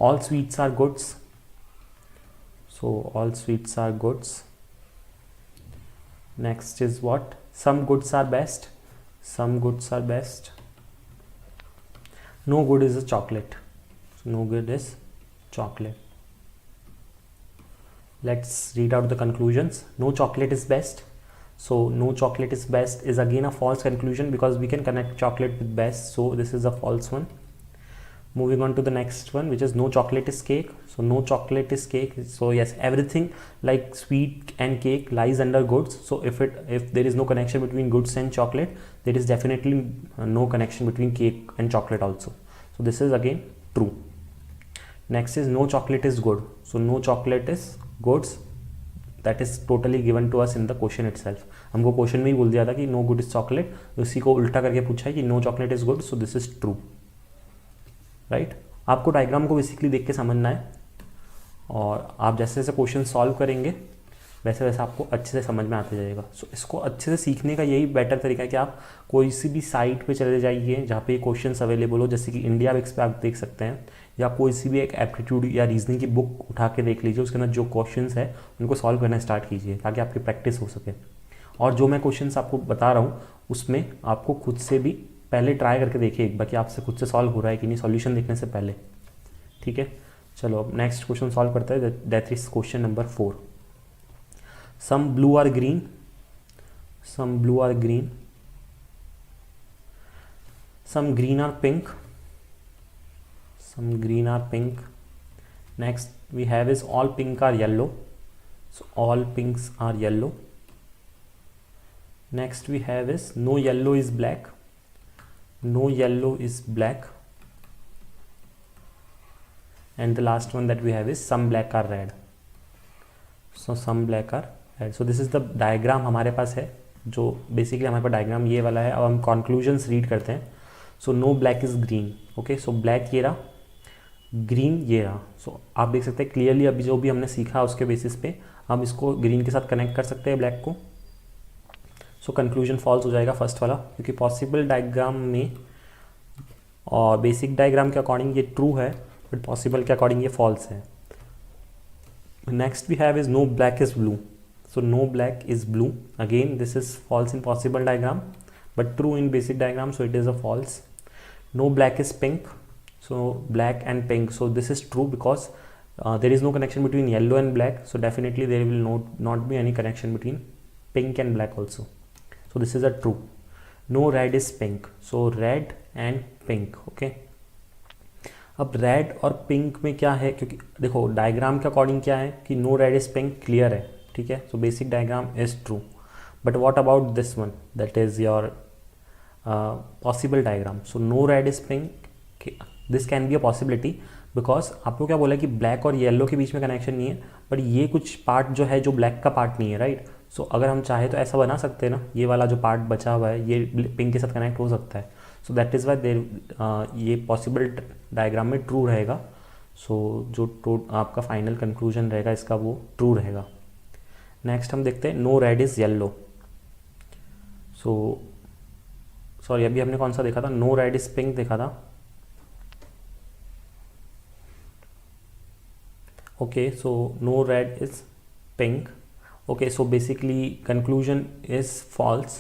Speaker 1: All sweets are goods. So all sweets are goods. Next is what? Some goods are best. Some goods are best. No good is a chocolate. So no good is chocolate. Let's read out the conclusions. No chocolate is best. So no chocolate is best is again a false conclusion, because we can connect chocolate with best. So this is a false one. Moving on to the next one, which is no chocolate is cake. So no chocolate is cake. So yes, everything like sweet and cake lies under goods. So if there is no connection between goods and chocolate, there is definitely no connection between cake and chocolate also. So this is again true. Next is no chocolate is good. So no chocolate is goods. That is totally given to us in the question itself. हमको question में ही बोल दिया था कि no good is chocolate, उसी को उल्टा करके पूछा है कि no chocolate is good. So this is true. Right आपको डायग्राम को बेसिकली देख के समझना है, और आप जैसे जैसे क्वेश्चन सॉल्व करेंगे वैसे वैसे आपको अच्छे से समझ में आते जाएगा. सो इसको अच्छे से सीखने का यही बेटर तरीका है कि आप कोई सी भी साइट पे चले जाइए जहाँ पे क्वेश्चंस अवेलेबल हो, जैसे कि इंडिया विक्स पे आप देख सकते हैं, या कोई सी भी एक एप्टीट्यूड या रीजनिंग की बुक उठा के देख लीजिए, उसके अंदर जो क्वेश्चंस है उनको सॉल्व करना स्टार्ट कीजिए ताकि आपकी प्रैक्टिस हो सके. और जो मैं क्वेश्चंस आपको बता रहा हूँ उसमें आपको खुद से भी पहले ट्राई करके देखिए एक बार कि आपसे खुद से सॉल्व हो रहा है कि नहीं, सॉल्यूशन देखने से पहले. ठीक है, चलो अब नेक्स्ट क्वेश्चन सॉल्व करते हैं. That is question number 4. Some blue are green. Some blue are green. Some green are pink. Some green are pink. Next we have is all pink are yellow. So all pinks are yellow. Next we have is no yellow is black. No yellow is black. And the last one that we have is some black are red. So some black are red. So this is the diagram हमारे पास है, जो basically हमारे पास diagram ये वाला है. अब हम conclusions read करते हैं. So no black is green. Okay, so black ये रहा, green ये रहा. So आप देख सकते हैं clearly अभी जो भी हमने सीखा उसके बेसिस पे हम इसको green के साथ connect कर सकते हैं black को. सो कंक्लूजन फॉल्स हो जाएगा फर्स्ट वाला, क्योंकि पॉसिबल डायग्राम में और बेसिक डायग्राम के अकॉर्डिंग ये ट्रू है, बट पॉसिबल के अकॉर्डिंग ये फॉल्स है. Next we have is no black is blue. So no black is blue. Again this is false in possible diagram but true in basic diagram, so it is a false. No black is pink. So black and pink, so this is true because there is no connection between yellow and black, so definitely there will not be any connection between pink and black also. So this is a true. No red is pink. So red and pink. Okay. अब red और pink में क्या है, क्योंकि देखो diagram के according क्या है कि no red is pink clear है. ठीक है, so basic diagram is true. But what about this one, that is your possible diagram. So no red is pink, this can be a possibility, because आपको क्या बोला कि black और yellow के बीच में कनेक्शन नहीं है, बट ये कुछ पार्ट जो है जो ब्लैक का पार्ट नहीं है, राइट. सो अगर हम चाहे तो ऐसा बना सकते हैं ना, ये वाला जो पार्ट बचा हुआ है ये पिंक के साथ कनेक्ट हो सकता है. सो दैट इज़ वाई देर ये पॉसिबल डायग्राम में ट्रू रहेगा. सो जो आपका फाइनल कंक्लूजन रहेगा इसका वो ट्रू रहेगा. नेक्स्ट हम देखते हैं no red is yellow. So sorry अभी हमने कौन सा देखा था, नो रेड इज़ पिंक देखा था. Okay, so no red is pink. Okay, so basically conclusion is false.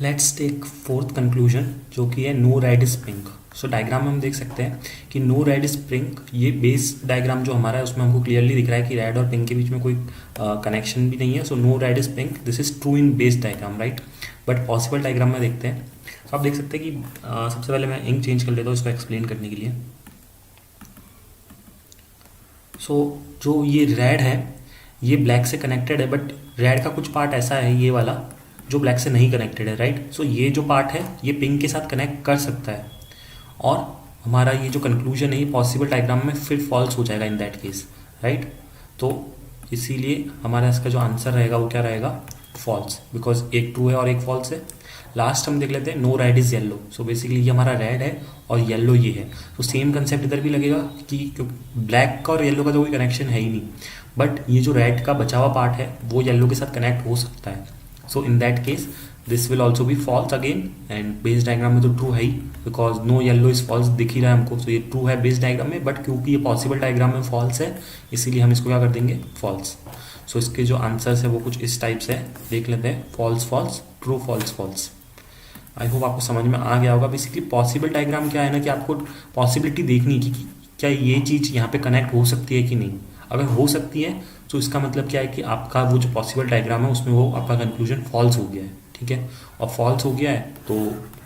Speaker 1: Let's take fourth conclusion जो कि है no red is pink. So diagram में हम देख सकते हैं कि no red is pink, ये बेस डायग्राम जो हमारा है उसमें हमको क्लियरली दिख रहा है कि रेड और पिंक के बीच में कोई कनेक्शन भी नहीं है. सो no red is pink, this is true in base diagram, right. But possible diagram में देखते हैं. तो आप देख सकते हैं कि सबसे पहले मैं इंक चेंज कर लेता हूँ इसको एक्सप्लेन करने के लिए. सो जो ये रेड है ये ब्लैक से कनेक्टेड है, बट रेड का कुछ पार्ट ऐसा है ये वाला जो ब्लैक से नहीं कनेक्टेड है, राइट. सो ये जो पार्ट है ये पिंक के साथ कनेक्ट कर सकता है, और हमारा ये जो कंक्लूजन है ये पॉसिबल डायग्राम में फिर फॉल्स हो जाएगा इन दैट केस, राइट. तो इसीलिए हमारा इसका जो आंसर रहेगा वो क्या रहेगा, फॉल्स, बिकॉज एक ट्रू है और एक फॉल्स है। लास्ट हम देख लेते हैं, no red is yellow. So basically ये हमारा रेड है और येलो ये है। तो सेम कंसेप्ट इधर भी लगेगा कि ब्लैक का और येलो का तो कोई कनेक्शन है ही नहीं, बट ये जो रेड का बचा हुआ पार्ट है वो येलो के साथ कनेक्ट हो सकता है। So in that case this will also be false again, and base diagram में तो ट्रू है ही, because no yellow is false दिख ही रहा है हमको। सो ये ट्रू है बेस डायग्राम में, बट क्योंकि ये पॉसिबल डायग्राम में फॉल्स है इसीलिए हम इसको क्या कर देंगे, फॉल्स। सो इसके जो आंसर्स है वो कुछ इस टाइप से है, देख लेते हैं। False false, true false false. I hope आपको समझ में आ गया होगा। बेसिकली पॉसिबल डायग्राम क्या है ना, कि आपको पॉसिबिलिटी देखनी कि क्या ये चीज़ यहाँ पे कनेक्ट हो सकती है कि नहीं। अगर हो सकती है तो इसका मतलब क्या है कि आपका वो जो पॉसिबल डायग्राम है उसमें वो आपका कंक्लूजन फॉल्स हो गया है, ठीक है। और फॉल्स हो गया है तो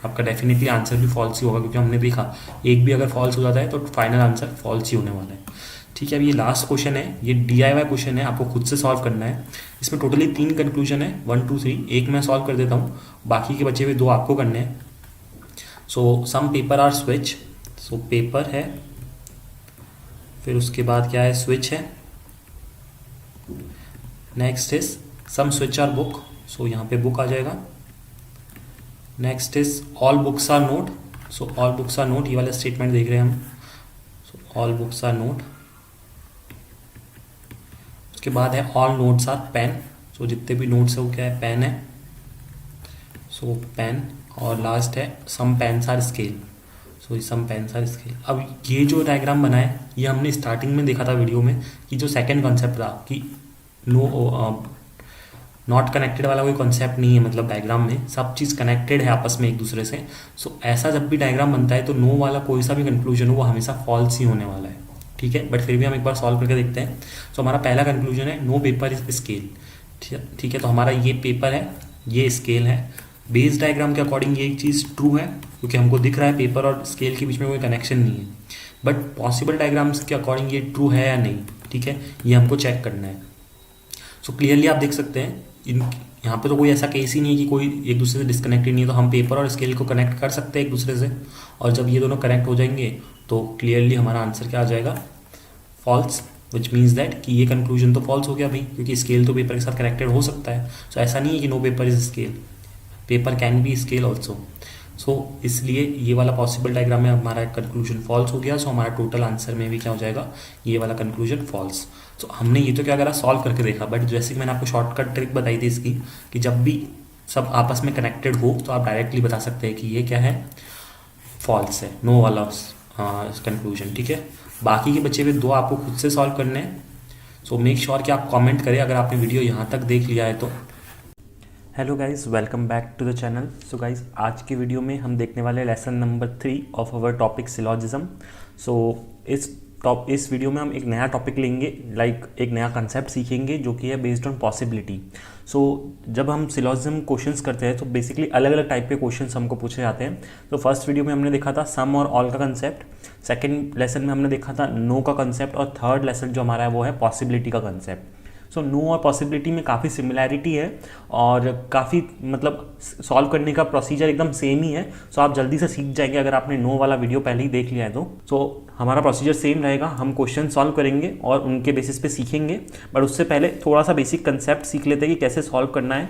Speaker 1: आपका डेफिनेटली आंसर भी फॉल्स ही होगा, क्योंकि हमने देखा एक भी अगर फॉल्स हो जाता है तो फाइनल आंसर फॉल्स ही होने वाला है, ठीक है। अब ये लास्ट क्वेश्चन है, ये DIY क्वेश्चन है, आपको खुद से सॉल्व करना है। इसमें टोटली 3 कंक्लूजन है, 1 2 3। एक मैं सॉल्व कर देता हूँ, बाकी के बचे हुए 2 आपको करने हैं। So some paper are switch. So paper है, फिर उसके बाद क्या है, स्विच है। Next is some switch are book. सो यहाँ पे बुक आ जाएगा। Next is all books are note. So all books are note, ये वाला स्टेटमेंट देख रहे हैं हम। So all books are note. उसके बाद है all notes are pen. So जितने भी नोट्स है वो क्या है, पेन है। सो पेन। और लास्ट है some pens are scale. So some pens are scale. अब ये जो डायग्राम बना है ये हमने स्टार्टिंग में देखा था वीडियो में, कि जो सेकंड कॉन्सेप्ट था कि नॉट कनेक्टेड वाला कोई कॉन्सेप्ट नहीं है, मतलब डायग्राम में सब चीज़ कनेक्टेड है आपस में एक दूसरे से। सो ऐसा जब भी डायग्राम बनता है तो नो वाला कोई सा भी कंक्लूजन हो वो हमेशा फॉल्स ही होने वाला है, ठीक है। बट फिर भी हम एक बार सॉल्व करके देखते हैं। सो हमारा पहला कंक्लूजन है नो पेपर इज स्केल, ठीक है। तो हमारा ये पेपर है, ये स्केल है। बेस डायग्राम के अकॉर्डिंग ये एक चीज़ ट्रू है, क्योंकि हमको दिख रहा है पेपर और स्केल के बीच में कोई कनेक्शन नहीं है। बट पॉसिबल डायग्राम्स के अकॉर्डिंग ये ट्रू है या नहीं, ठीक है, ये हमको चेक करना है। सो क्लियरली आप देख सकते हैं यहाँ पे तो कोई ऐसा केस ही नहीं है कि कोई एक दूसरे से डिस्कनेक्टेड नहीं है, तो हम पेपर और स्केल को कनेक्ट कर सकते हैं एक दूसरे से। और जब ये दोनों कनेक्ट हो जाएंगे तो क्लियरली हमारा आंसर क्या आ जाएगा, फॉल्स। विच मीन्स दैट कि ये कंक्लूजन तो फॉल्स हो गया भाई, क्योंकि स्केल तो पेपर के साथ कनेक्टेड हो सकता है। सो ऐसा नहीं है कि no paper is scale, paper can be scale also. So इसलिए ये वाला पॉसिबल डायग्राम में हमारा कंक्लूजन फॉल्स हो गया। सो हमारा टोटल आंसर में भी क्या हो जाएगा, ये वाला कंक्लूजन फॉल्स। सो हमने ये तो क्या करा, सॉल्व करके देखा। बट जैसे कि मैंने आपको शॉर्टकट ट्रिक बताई थी इसकी, कि जब भी सब आपस में कनेक्टेड हो तो आप डायरेक्टली बता सकते हैं कि ये क्या है, फॉल्स है, नो वाला कंक्लूजन, ठीक है। बाकी के बचे हुए 2 आपको खुद से सॉल्व करने हैं। सो मेक श्योर कि आप कमेंट करें अगर आपने वीडियो यहाँ तक देख लिया है तो। Hello guys, welcome back to the channel. So guys, आज की वीडियो में हम देखने वाले lesson number 3 of our topic syllogism. So इस वीडियो में हम एक नया टॉपिक लेंगे, एक नया कंसेप्ट सीखेंगे जो कि है बेस्ड ऑन पॉसिबिलिटी। सो जब हम सिलॉजिज्म क्वेश्चंस करते हैं तो बेसिकली अलग अलग टाइप के क्वेश्चंस हमको पूछे जाते हैं। तो फर्स्ट वीडियो में हमने देखा था सम और ऑल का कंसेप्ट, सेकेंड लेसन में हमने देखा था नो का कंसेप्ट, और थर्ड लेसन जो हमारा है वो है पॉसिबिलिटी का कंसेप्ट। सो नो और पॉसिबिलिटी में काफ़ी सिमिलैरिटी है और काफ़ी मतलब सॉल्व करने का प्रोसीजर एकदम सेम ही है। सो आप जल्दी से सीख जाएंगे अगर आपने नो वाला वीडियो पहले ही देख लिया है तो। सो हमारा प्रोसीजर सेम रहेगा, हम क्वेश्चन सॉल्व करेंगे और उनके बेसिस पे सीखेंगे। बट उससे पहले थोड़ा सा बेसिक कंसेप्ट सीख लेते हैं कि कैसे सॉल्व करना है।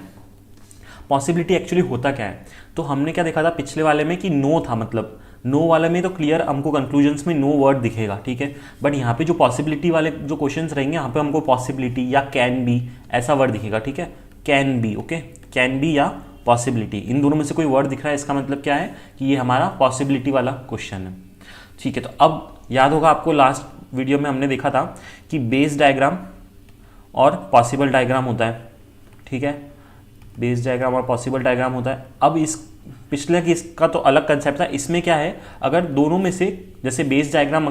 Speaker 1: पॉसिबिलिटी एक्चुअली होता क्या है, तो हमने क्या देखा था पिछले वाले में कि नो था, मतलब नो वाले में तो क्लियर हमको कंक्लूजन्स में नो वर्ड दिखेगा, ठीक है। बट यहाँ पे जो पॉसिबिलिटी वाले जो क्वेश्चंस रहेंगे यहाँ पे हमको पॉसिबिलिटी या कैन बी ऐसा वर्ड दिखेगा, ठीक है। Can be, okay, can be या पॉसिबिलिटी, इन दोनों में से कोई वर्ड दिख रहा है, इसका मतलब क्या है कि ये हमारा पॉसिबिलिटी वाला क्वेश्चन है, ठीक है। तो अब याद होगा आपको लास्ट वीडियो में हमने देखा था कि बेस डायग्राम और पॉसिबल डायग्राम होता है, ठीक है। बेस डायग्राम और पॉसिबल डायग्राम होता है। अब इस पिछले केस का तो अलग कंसेप्ट था, इसमें क्या है, अगर दोनों में से जैसे बेस डायग्राम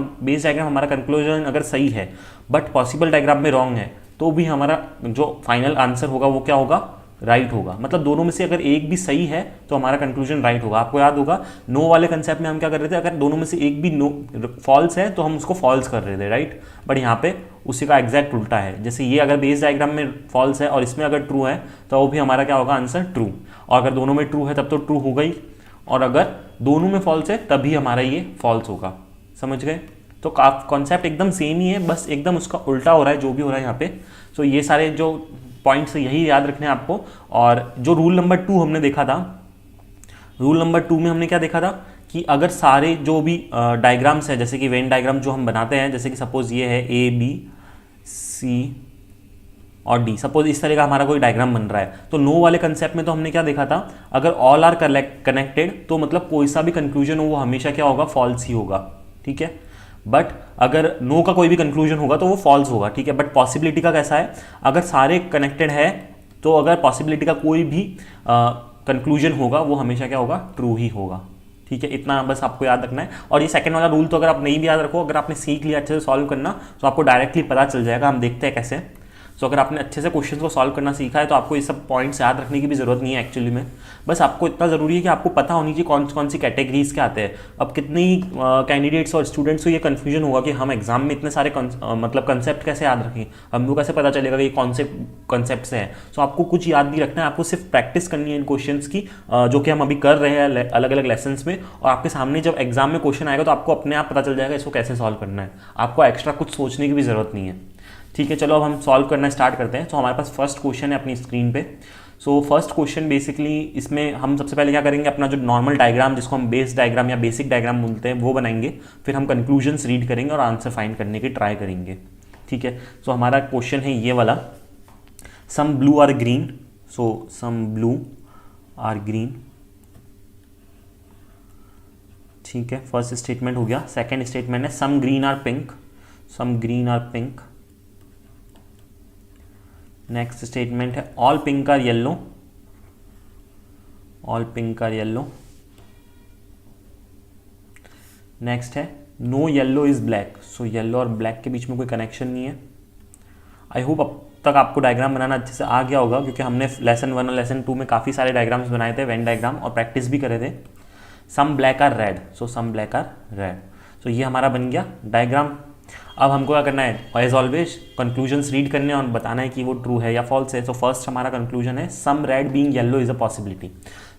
Speaker 1: हमारा कंक्लूजन अगर सही है बट पॉसिबल डायग्राम में रॉन्ग है तो भी हमारा जो फाइनल आंसर होगा वो क्या होगा, राइट होगा। मतलब दोनों में से अगर एक भी सही है तो हमारा कंक्लूजन राइट होगा। आपको याद होगा नो वाले कंसेप्ट में हम क्या कर रहे थे, अगर दोनों में से एक भी नो फॉल्स है तो हम उसको फॉल्स कर रहे थे, राइट। बट यहाँ पे उसी का एग्जैक्ट उल्टा है। जैसे ये अगर बेस डायग्राम में फॉल्स है और इसमें अगर ट्रू है तो वो भी हमारा क्या होगा, आंसर ट्रू। और अगर दोनों में ट्रू है तब तो ट्रू हो गई, और अगर दोनों में फॉल्स है तभी हमारा ये फॉल्स होगा। समझ गए, तो कॉन्सेप्ट एकदम सेम ही है, बस एकदम उसका उल्टा हो रहा है जो भी हो रहा है यहाँ पे। सो ये सारे जो पॉइंट्स यही याद रखने हैं आपको। और जो रूल नंबर 2 हमने देखा था, रूल नंबर 2 में हमने क्या देखा था कि अगर सारे जो भी डायग्राम्स हैं, जैसे कि वेन डायग्राम जो हम बनाते हैं, जैसे कि सपोज ये है ए बी सी और डी, सपोज इस तरह का हमारा कोई डायग्राम बन रहा है, तो नो वाले कंसेप्ट में तो हमने क्या देखा था, अगर ऑल आर कनेक्टेड तो मतलब कोई सा भी कंक्लूजन हो वो हमेशा क्या होगा, फॉल्स ही होगा, ठीक है। बट अगर नो का कोई भी कंक्लूजन होगा तो वो फॉल्स होगा, ठीक है। बट पॉसिबिलिटी का कैसा है, अगर सारे कनेक्टेड है तो अगर पॉसिबिलिटी का कोई भी कंक्लूजन होगा वो हमेशा क्या होगा, ट्रू ही होगा, ठीक है। इतना बस आपको याद रखना है। और ये सेकंड वाला रूल तो अगर आप नहीं भी याद रखो, अगर आपने सीख लिया अच्छे से सॉल्व करना, तो आपको डायरेक्टली पता चल जाएगा। हम देखते हैं कैसे। सो अगर आपने अच्छे से क्वेश्चन को सॉल्व करना सीखा है तो आपको ये सब पॉइंट्स याद रखने की भी जरूरत नहीं है एक्चुअली में। बस आपको इतना ज़रूरी है कि आपको पता होनी चाहिए कौन कौन सी कैटेगरीज के आते हैं। अब कितनी कैंडिडेट्स और स्टूडेंट्स को ये कन्फ्यूजन होगा कि हम एग्जाम में इतने सारे मतलब कंसेप्ट कैसे याद रखें, हमको कैसे पता चलेगा कि कौन से कंसेप्ट से हैं। सो आपको कुछ याद नहीं रखना है, आपको सिर्फ प्रैक्टिस करनी है इन क्वेश्चंस की, जो कि हम अभी कर रहे हैं अलग अलग लेसन्स में। और आपके सामने जब एग्जाम में क्वेश्चन आएगा तो आपको अपने आप पता चल जाएगा इसको कैसे सॉल्व करना है, आपको एक्स्ट्रा कुछ सोचने की भी ज़रूरत नहीं है, ठीक है। चलो अब हम सॉल्व करना स्टार्ट करते हैं। तो हमारे पास फर्स्ट क्वेश्चन है अपनी स्क्रीन पे। सो फर्स्ट क्वेश्चन बेसिकली इसमें हम सबसे पहले क्या करेंगे, अपना जो नॉर्मल डायग्राम जिसको हम बेस डायग्राम या बेसिक डायग्राम बोलते हैं वो बनाएंगे, फिर हम कंक्लूजन्स रीड करेंगे और आंसर फाइंड करने की ट्राई करेंगे, ठीक है। सो हमारा क्वेश्चन है ये वाला, some blue are green, so some blue are green, ठीक है। फर्स्ट स्टेटमेंट हो गया। सेकेंड स्टेटमेंट है some green are pink, some green are pink. Next statement है all pink are yellow, all pink are yellow. Next है no yellow is black, so yellow और black के बीच में कोई कनेक्शन नहीं है। आई होप अब तक आपको डायग्राम बनाना अच्छे से आ गया होगा, क्योंकि हमने लेसन 1 और लेसन 2 में काफ़ी सारे डायग्राम्स बनाए थे, वेन डायग्राम, और प्रैक्टिस भी करे थे। Some black are red, so some black are red. So ये हमारा बन गया डायग्राम। अब हमको क्या करना है, एज ऑलवेज कंक्लूजन्स रीड करने और बताना है कि वो ट्रू है या फॉल्स है। तो फर्स्ट हमारा कंक्लूजन है some red being yellow is a possibility.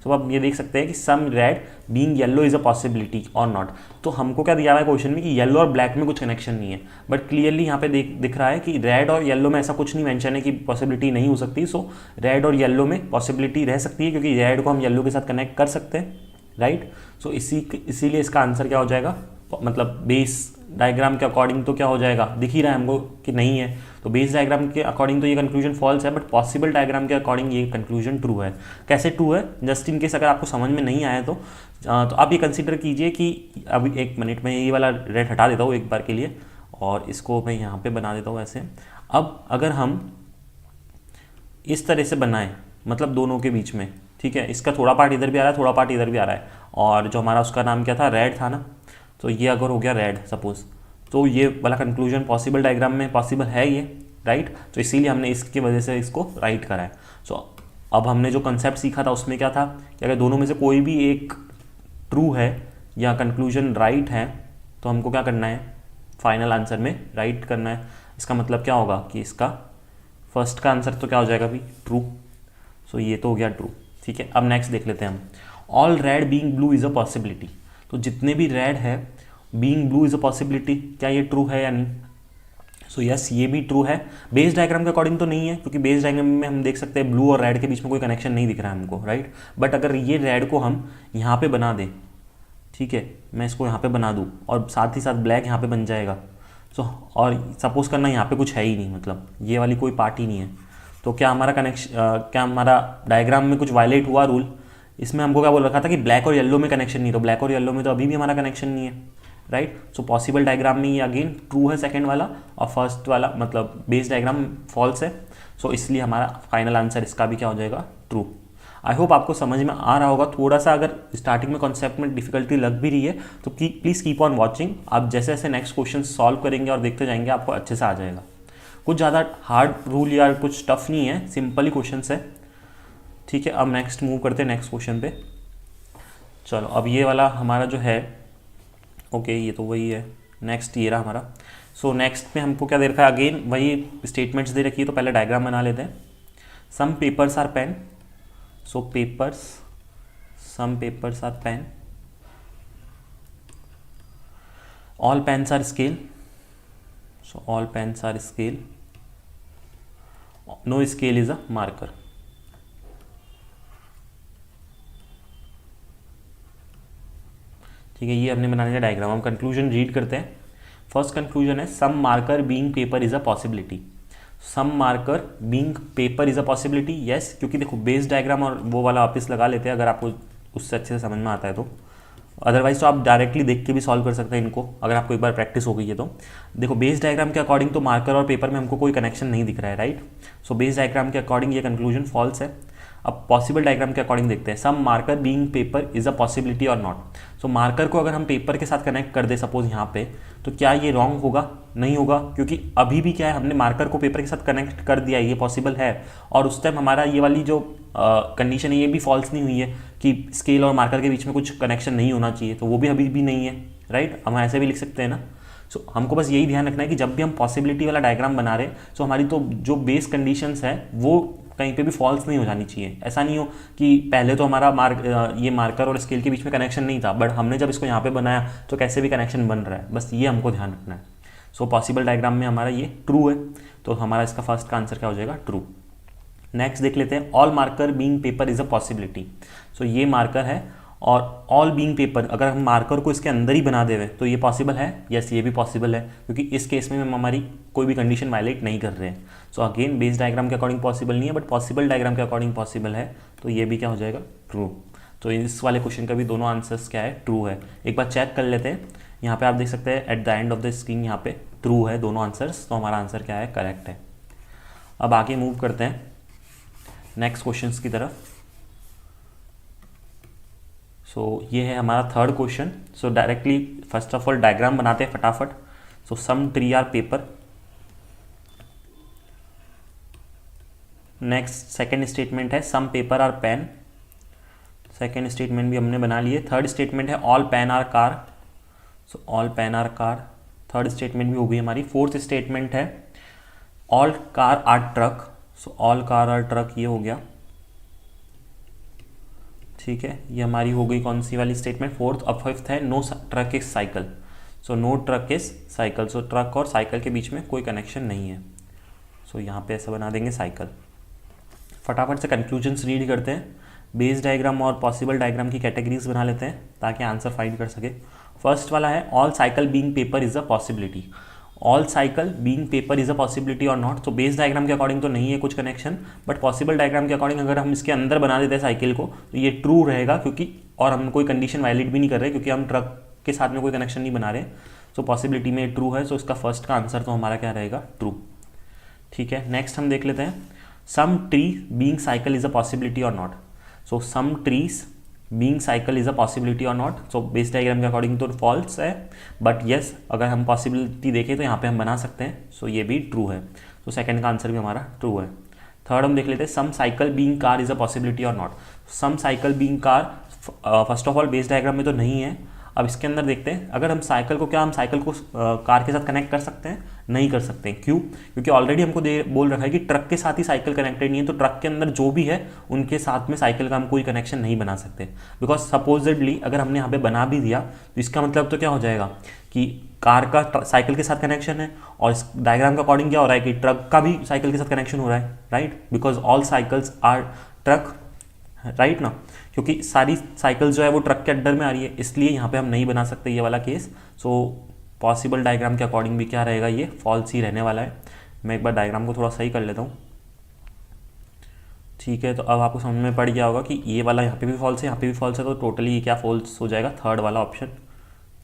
Speaker 1: तो अब ये देख सकते हैं कि some red being yellow is a possibility और नॉट। तो हमको क्या दिया हुआ है क्वेश्चन में कि येलो और ब्लैक में कुछ कनेक्शन नहीं है, बट क्लियरली यहाँ पे दिख रहा है कि रेड और येलो में ऐसा कुछ नहीं मेंशन है कि पॉसिबिलिटी नहीं हो सकती। सो रेड और येलो में पॉसिबिलिटी रह सकती है, क्योंकि रेड को हम येलो के साथ कनेक्ट कर सकते हैं, राइट। सो इसीलिए इसका आंसर क्या हो जाएगा, मतलब बेस डायग्राम के अकॉर्डिंग तो क्या हो जाएगा, दिख ही रहा है हमको कि नहीं है, तो बेस डायग्राम के अकॉर्डिंग तो ये कंक्लूजन फॉल्स है, बट पॉसिबल डायग्राम के अकॉर्डिंग ये कंक्लूजन ट्रू है। कैसे ट्रू है, जस्ट इन केस अगर आपको समझ में नहीं आया तो आप ये कंसीडर कीजिए कि अभी एक मिनट में ये वाला रेड हटा देता हूँ एक बार के लिए, और इसको मैं यहाँ पे बना देता हूँ ऐसे। अब अगर हम इस तरह से बनाएं, मतलब दोनों के बीच में, ठीक है, इसका थोड़ा पार्ट इधर भी आ रहा है, थोड़ा पार्ट इधर भी आ रहा है, और जो हमारा उसका नाम क्या था, रेड था ना, तो ये अगर हो गया रेड सपोज, तो ये वाला कंक्लूजन पॉसिबल डायग्राम में पॉसिबल है ये, राइट। तो इसीलिए हमने इसकी वजह से इसको राइट करा है। सो अब हमने जो कंसेप्ट सीखा था उसमें क्या था कि अगर दोनों में से कोई भी एक ट्रू है या कंक्लूजन राइट है तो हमको क्या करना है, फाइनल आंसर में राइट करना है। इसका मतलब क्या होगा कि इसका फर्स्ट का आंसर तो क्या हो जाएगा अभी, ट्रू। सो ये तो हो गया ट्रू, ठीक है। अब नेक्स्ट देख लेते हैं हम, all red being blue is a possibility. तो जितने भी रेड है being blue is a possibility, क्या ये ट्रू है या नहीं। सो यस, ये भी ट्रू है। बेस डायग्राम के अकॉर्डिंग तो नहीं है, क्योंकि बेस डायग्राम में हम देख सकते हैं ब्लू और रेड के बीच में कोई कनेक्शन नहीं दिख रहा है हमको, राइट। बट अगर ये रेड को हम यहाँ पे बना दें, ठीक है, मैं इसको यहाँ पे बना दूँ और साथ ही साथ ब्लैक यहाँ पे बन जाएगा। सो और सपोज करना यहाँ पे कुछ है ही नहीं, मतलब ये वाली कोई पार्ट ही नहीं है, तो क्या हमारा कनेक्शन, क्या हमारा डायग्राम में कुछ वायलेट हुआ रूल। इसमें हमको क्या बोल रखा था कि ब्लैक और येलो में कनेक्शन नहीं, तो ब्लैक और येलो में तो अभी भी हमारा कनेक्शन नहीं है, राइट। सो पॉसिबल डायग्राम में ये अगेन ट्रू है सेकंड वाला, और फर्स्ट वाला मतलब बेस डायग्राम फॉल्स है। सो इसलिए हमारा फाइनल आंसर इसका भी क्या हो जाएगा, ट्रू। आई होप आपको समझ में आ रहा होगा। थोड़ा सा अगर स्टार्टिंग में कॉन्सेप्ट में डिफिकल्टी लग भी रही है तो प्लीज़ कीप ऑन वॉचिंग। आप जैसे जैसे नेक्स्ट क्वेश्चन सॉल्व करेंगे और देखते जाएंगे आपको अच्छे से आ जाएगा। कुछ ज़्यादा हार्ड रूल या कुछ टफ नहीं है, सिंपल ही क्वेश्चन है, ठीक है। अब नेक्स्ट मूव करते हैं नेक्स्ट क्वेश्चन पे। चलो अब ये वाला हमारा जो है, ओके ये तो वही है, नेक्स्ट ये रहा हमारा। सो नेक्स्ट में हमको क्या दे रखा है, अगेन वही स्टेटमेंट्स दे रखी है, तो पहले डायग्राम बना लेते हैं। Some papers are pen, so papers, some papers are pen. All pens are scale, so all pens are scale, no scale is a marker. ठीक है, ये हमने बना लिया डायग्राम। हम कंक्लूजन रीड करते हैं। फर्स्ट कंक्लूजन है some marker being paper is a possibility. Some marker being paper is a possibility, yes, क्योंकि देखो बेस डायग्राम और वो वाला वापस लगा लेते हैं अगर आपको उससे अच्छे से समझ में आता है तो। अदरवाइज तो आप डायरेक्टली देख के भी सॉल्व कर सकते हैं इनको, अगर आपको एक बार प्रैक्टिस हो गई है तो। देखो बेस डायग्राम के अकॉर्डिंग तो मार्कर और पेपर में हमको कोई कनेक्शन नहीं दिख रहा है, राइट। सो बेस डायग्राम के अकॉर्डिंग ये कंक्लूजन फॉल्स है। अब पॉसिबल डायग्राम के अकॉर्डिंग देखते हैं, some marker being paper is a possibility और नॉट। सो मार्कर को अगर हम पेपर के साथ कनेक्ट कर दे सपोज यहाँ पे, तो क्या ये रॉन्ग होगा? नहीं होगा, क्योंकि अभी भी क्या है, हमने मार्कर को पेपर के साथ कनेक्ट कर दिया, ये पॉसिबल है। और उस टाइम हमारा ये वाली जो कंडीशन है ये भी फॉल्स नहीं हुई है कि स्केल और मार्कर के बीच में कुछ कनेक्शन नहीं होना चाहिए, तो वो भी अभी भी नहीं है, राइट। हम ऐसे भी लिख सकते हैं ना। सो हमको बस यही ध्यान रखना है कि जब भी हम पॉसिबिलिटी वाला डायग्राम बना रहे हैं, सो हमारी तो जो बेस कंडीशंस है वो कहीं पे भी फॉल्स नहीं हो जानी चाहिए। ऐसा नहीं हो कि पहले तो हमारा ये मार्कर और स्केल के बीच में कनेक्शन नहीं था, बट हमने जब इसको यहाँ पे बनाया तो कैसे भी कनेक्शन बन रहा है, बस ये हमको ध्यान रखना है। सो पॉसिबल डायग्राम में हमारा ये ट्रू है, तो हमारा इसका फर्स्ट का आंसर क्या हो जाएगा? ट्रू। नेक्स्ट देख लेते हैं, all marker being paper is a possibility. So ये मार्कर है और ऑल बीइंग पेपर, अगर हम मार्कर को इसके अंदर ही बना देवे तो ये पॉसिबल है, यस ये भी पॉसिबल है, क्योंकि इस केस में हम हमारी कोई भी कंडीशन वायलेट नहीं कर रहे हैं। सो अगेन बेस डायग्राम के अकॉर्डिंग पॉसिबल नहीं है, बट पॉसिबल डायग्राम के अकॉर्डिंग पॉसिबल है, तो ये भी क्या हो जाएगा? ट्रू। तो इस वाले क्वेश्चन का भी दोनों आंसर्स क्या है? ट्रू है। एक बार चेक कर लेते हैं, यहाँ पे आप देख सकते हैं at the end of the screen यहाँ पे ट्रू है दोनों आंसर्स, तो हमारा आंसर क्या है? करेक्ट है। अब आगे मूव करते हैं नेक्स्ट क्वेश्चंस की तरफ। सो ये है हमारा third question. So directly first of all diagram बनाते हैं फटाफट। So some tree are paper. Next second statement है some paper are pen. Second statement भी हमने बना लिए। थर्ड स्टेटमेंट है all pen are car. So all pen are car, third statement भी हो गई हमारी। फोर्थ स्टेटमेंट है all car are truck. So all car are truck, ये हो गया, ठीक है। ये हमारी हो गई कौन सी वाली स्टेटमेंट? फोर्थ। अब फिफ्थ है no truck is cycle. So no truck is cycle, so truck और साइकिल के बीच में कोई कनेक्शन नहीं है। सो यहाँ पे ऐसा बना देंगे साइकिल। फटाफट से कंक्लूजन्स रीड करते हैं। बेस डायग्राम और पॉसिबल डायग्राम की कैटेगरीज बना लेते हैं ताकि आंसर फाइंड कर सके। फर्स्ट वाला है all cycle being paper is a possibility. All cycle being paper is a possibility और नॉट। तो बेस डायग्राम के अकॉर्डिंग तो नहीं है कुछ कनेक्शन, बट पॉसिबल डायग्राम के अकॉर्डिंग अगर हम इसके अंदर बना देते हैं साइकिल को तो ये ट्रू रहेगा, क्योंकि और हम कोई कंडीशन वायलेट भी नहीं कर रहे क्योंकि हम ट्रक के साथ में कोई कनेक्शन नहीं बना रहे। सो पॉसिबिलिटी में ट्रू है, सो इसका फर्स्ट का आंसर तो हमारा क्या रहेगा? ट्रू। ठीक है, नेक्स्ट हम देख लेते हैं some tree being cycle is a possibility और not. So some trees being cycle is a possibility और नॉट। सो बेस डायग्राम के अकॉर्डिंग तो फॉल्स है, बट येस अगर हम पॉसिबिलिटी देखें तो यहाँ पे हम बना सकते हैं। सो ये भी ट्रू है, तो सेकंड का आंसर भी हमारा ट्रू है। थर्ड हम देख लेते हैं some cycle being car is a possibility और not. Some cycle being car, first of all base diagram में तो नहीं है। अब इसके अंदर देखते हैं, अगर हम साइकिल को, क्या हम साइकिल को कार के साथ कनेक्ट कर सकते हैं? नहीं कर सकते। क्यों? क्योंकि ऑलरेडी हमको बोल रखा है कि ट्रक के साथ ही साइकिल कनेक्टेड नहीं है, तो ट्रक के अंदर जो भी है उनके साथ में साइकिल का हम कोई कनेक्शन नहीं बना सकते। बिकॉज सपोजिडली अगर हमने यहाँ पे बना भी दिया तो इसका मतलब तो क्या हो जाएगा कि कार का साइकिल के साथ कनेक्शन है, और इस डायग्राम के अकॉर्डिंग क्या हो रहा है कि ट्रक का भी साइकिल के साथ कनेक्शन हो रहा है, right, because all cycles are truck, right ना, क्योंकि सारी साइकिल जो है वो ट्रक के अंडर में आ रही है, इसलिए यहाँ पे हम नहीं बना सकते ये वाला केस। सो पॉसिबल डायग्राम के अकॉर्डिंग भी क्या रहेगा? ये फॉल्स ही रहने वाला है। मैं एक बार डायग्राम को थोड़ा सही कर लेता हूँ। ठीक है, तो अब आपको समझ में पड़ गया होगा कि ये वाला यहाँ पे भी फॉल्स है, यहाँ पे भी फॉल्स है, तो टोटली ये क्या फॉल्स हो जाएगा? थर्ड वाला ऑप्शन,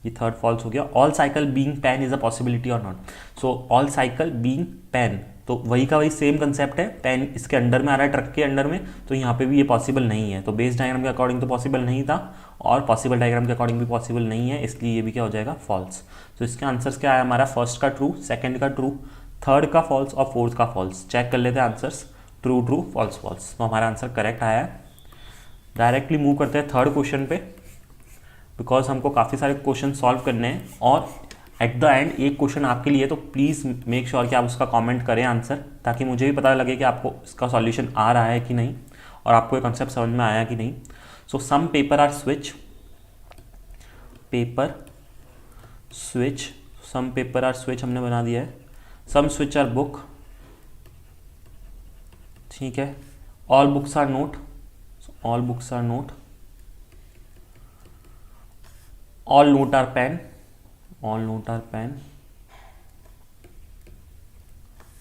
Speaker 1: ये थर्ड फॉल्स हो गया। All cycle being pen is a possibility और not. So all cycle being pen, तो वही का वही सेम कंसेप्ट है, पेन इसके अंडर में आ रहा है, ट्रक के अंडर में, तो यहाँ पे भी ये पॉसिबल नहीं है। तो बेस डायग्राम के अकॉर्डिंग तो पॉसिबल नहीं था और पॉसिबल डायग्राम के अकॉर्डिंग भी पॉसिबल नहीं है, इसलिए ये भी क्या हो जाएगा? फॉल्स। तो इसके आंसर्स क्या है हमारा? फर्स्ट का ट्रू, सेकंड का ट्रू, थर्ड का फॉल्स और फोर्थ का फॉल्स। चेक कर लेते हैं answers, true true false false, तो हमारा आंसर करेक्ट आया है। डायरेक्टली मूव करते हैं थर्ड क्वेश्चन पे, बिकॉज हमको काफ़ी सारे क्वेश्चन सॉल्व करने हैं और एट द एंड एक क्वेश्चन आपके लिए, तो प्लीज़ मेक श्योर कि आप उसका कमेंट करें आंसर, ताकि मुझे भी पता लगे कि आपको इसका सॉल्यूशन आ रहा है कि नहीं और आपको ये कॉन्सेप्ट समझ में आया कि नहीं। So some paper are switch, paper switch, some paper are switch हमने बना दिया है, सम स्विच आर बुक, ठीक है, all books are note, all books are note, all note are pen, all note are pen,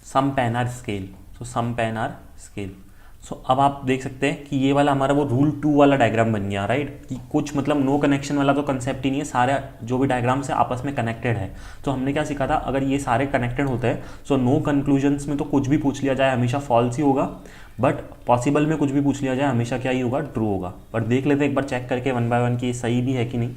Speaker 1: some pen are scale, so some pen are scale. So अब आप देख सकते हैं कि ये वाला हमारा वो रूल 2 वाला डायग्राम बन गया, राइट, कि कुछ मतलब नो कनेक्शन वाला तो कंसेप्ट ही नहीं है, सारे जो भी डायग्राम्स है आपस में कनेक्टेड है। तो हमने क्या सीखा था, अगर ये सारे कनेक्टेड होते हैं सो नो कंक्लूजन्स में तो कुछ भी पूछ लिया जाए हमेशा फॉल्स ही होगा, बट पॉसिबल में कुछ भी पूछ लिया जाए हमेशा क्या ही होगा, ट्रू होगा। बट देख लेते हैं एक बार चेक करके 1 बाय 1 कि ये सही भी है कि नहीं।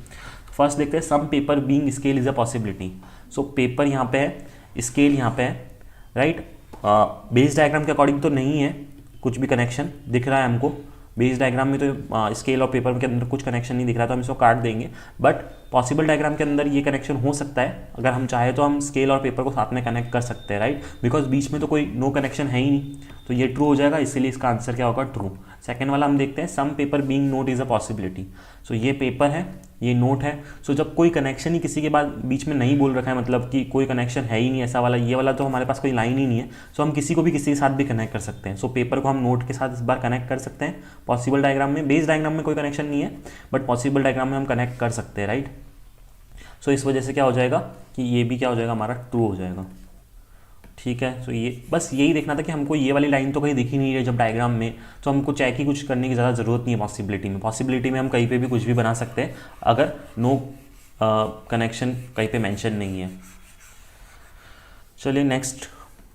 Speaker 1: फर्स्ट देखते हैं, some paper being scale is a possibility. So paper यहाँ पे है, स्केल यहाँ पे है, राइट। बेस डायग्राम के अकॉर्डिंग तो नहीं है कुछ भी कनेक्शन दिख रहा है हमको, बेस डायग्राम में तो स्केल और पेपर के अंदर कुछ कनेक्शन नहीं दिख रहा, तो हम इसको काट देंगे। बट पॉसिबल डायग्राम के अंदर ये कनेक्शन हो सकता है, अगर हम चाहे तो हम स्केल और पेपर को साथ में कनेक्ट कर सकते हैं, राइट, बिकॉज बीच में तो कोई नो कनेक्शन है ही नहीं, तो ये ट्रू हो जाएगा, इसीलिए इसका आंसर क्या होगा, ट्रू। सेकेंड वाला हम देखते हैं, some paper being note is a possibility. So ये पेपर है, ये नोट है, सो जब कोई कनेक्शन ही किसी के बाद बीच में नहीं बोल रखा है, मतलब कि कोई कनेक्शन है ही नहीं ऐसा वाला, ये वाला तो हमारे पास कोई लाइन ही नहीं है, सो हम किसी को भी किसी के साथ भी कनेक्ट कर सकते हैं। सो पेपर को हम नोट के साथ इस बार कनेक्ट कर सकते हैं पॉसिबल डायग्राम में। बेस डायग्राम में कोई कनेक्शन नहीं है, बट पॉसिबल डायग्राम में हम कनेक्ट कर सकते हैं, राइट। सो इस वजह से क्या हो जाएगा कि ये भी क्या हो जाएगा, हमारा ट्रू हो जाएगा, ठीक है। सो ये बस यही देखना था कि हमको ये वाली लाइन तो कहीं दिख ही नहीं है जब डायग्राम में, तो हमको चेक ही कुछ करने की ज़्यादा ज़रूरत नहीं है पॉसिबिलिटी में। पॉसिबिलिटी में हम कहीं पे भी कुछ भी बना सकते हैं अगर नो कनेक्शन कहीं पे मेंशन नहीं है। चलिए नेक्स्ट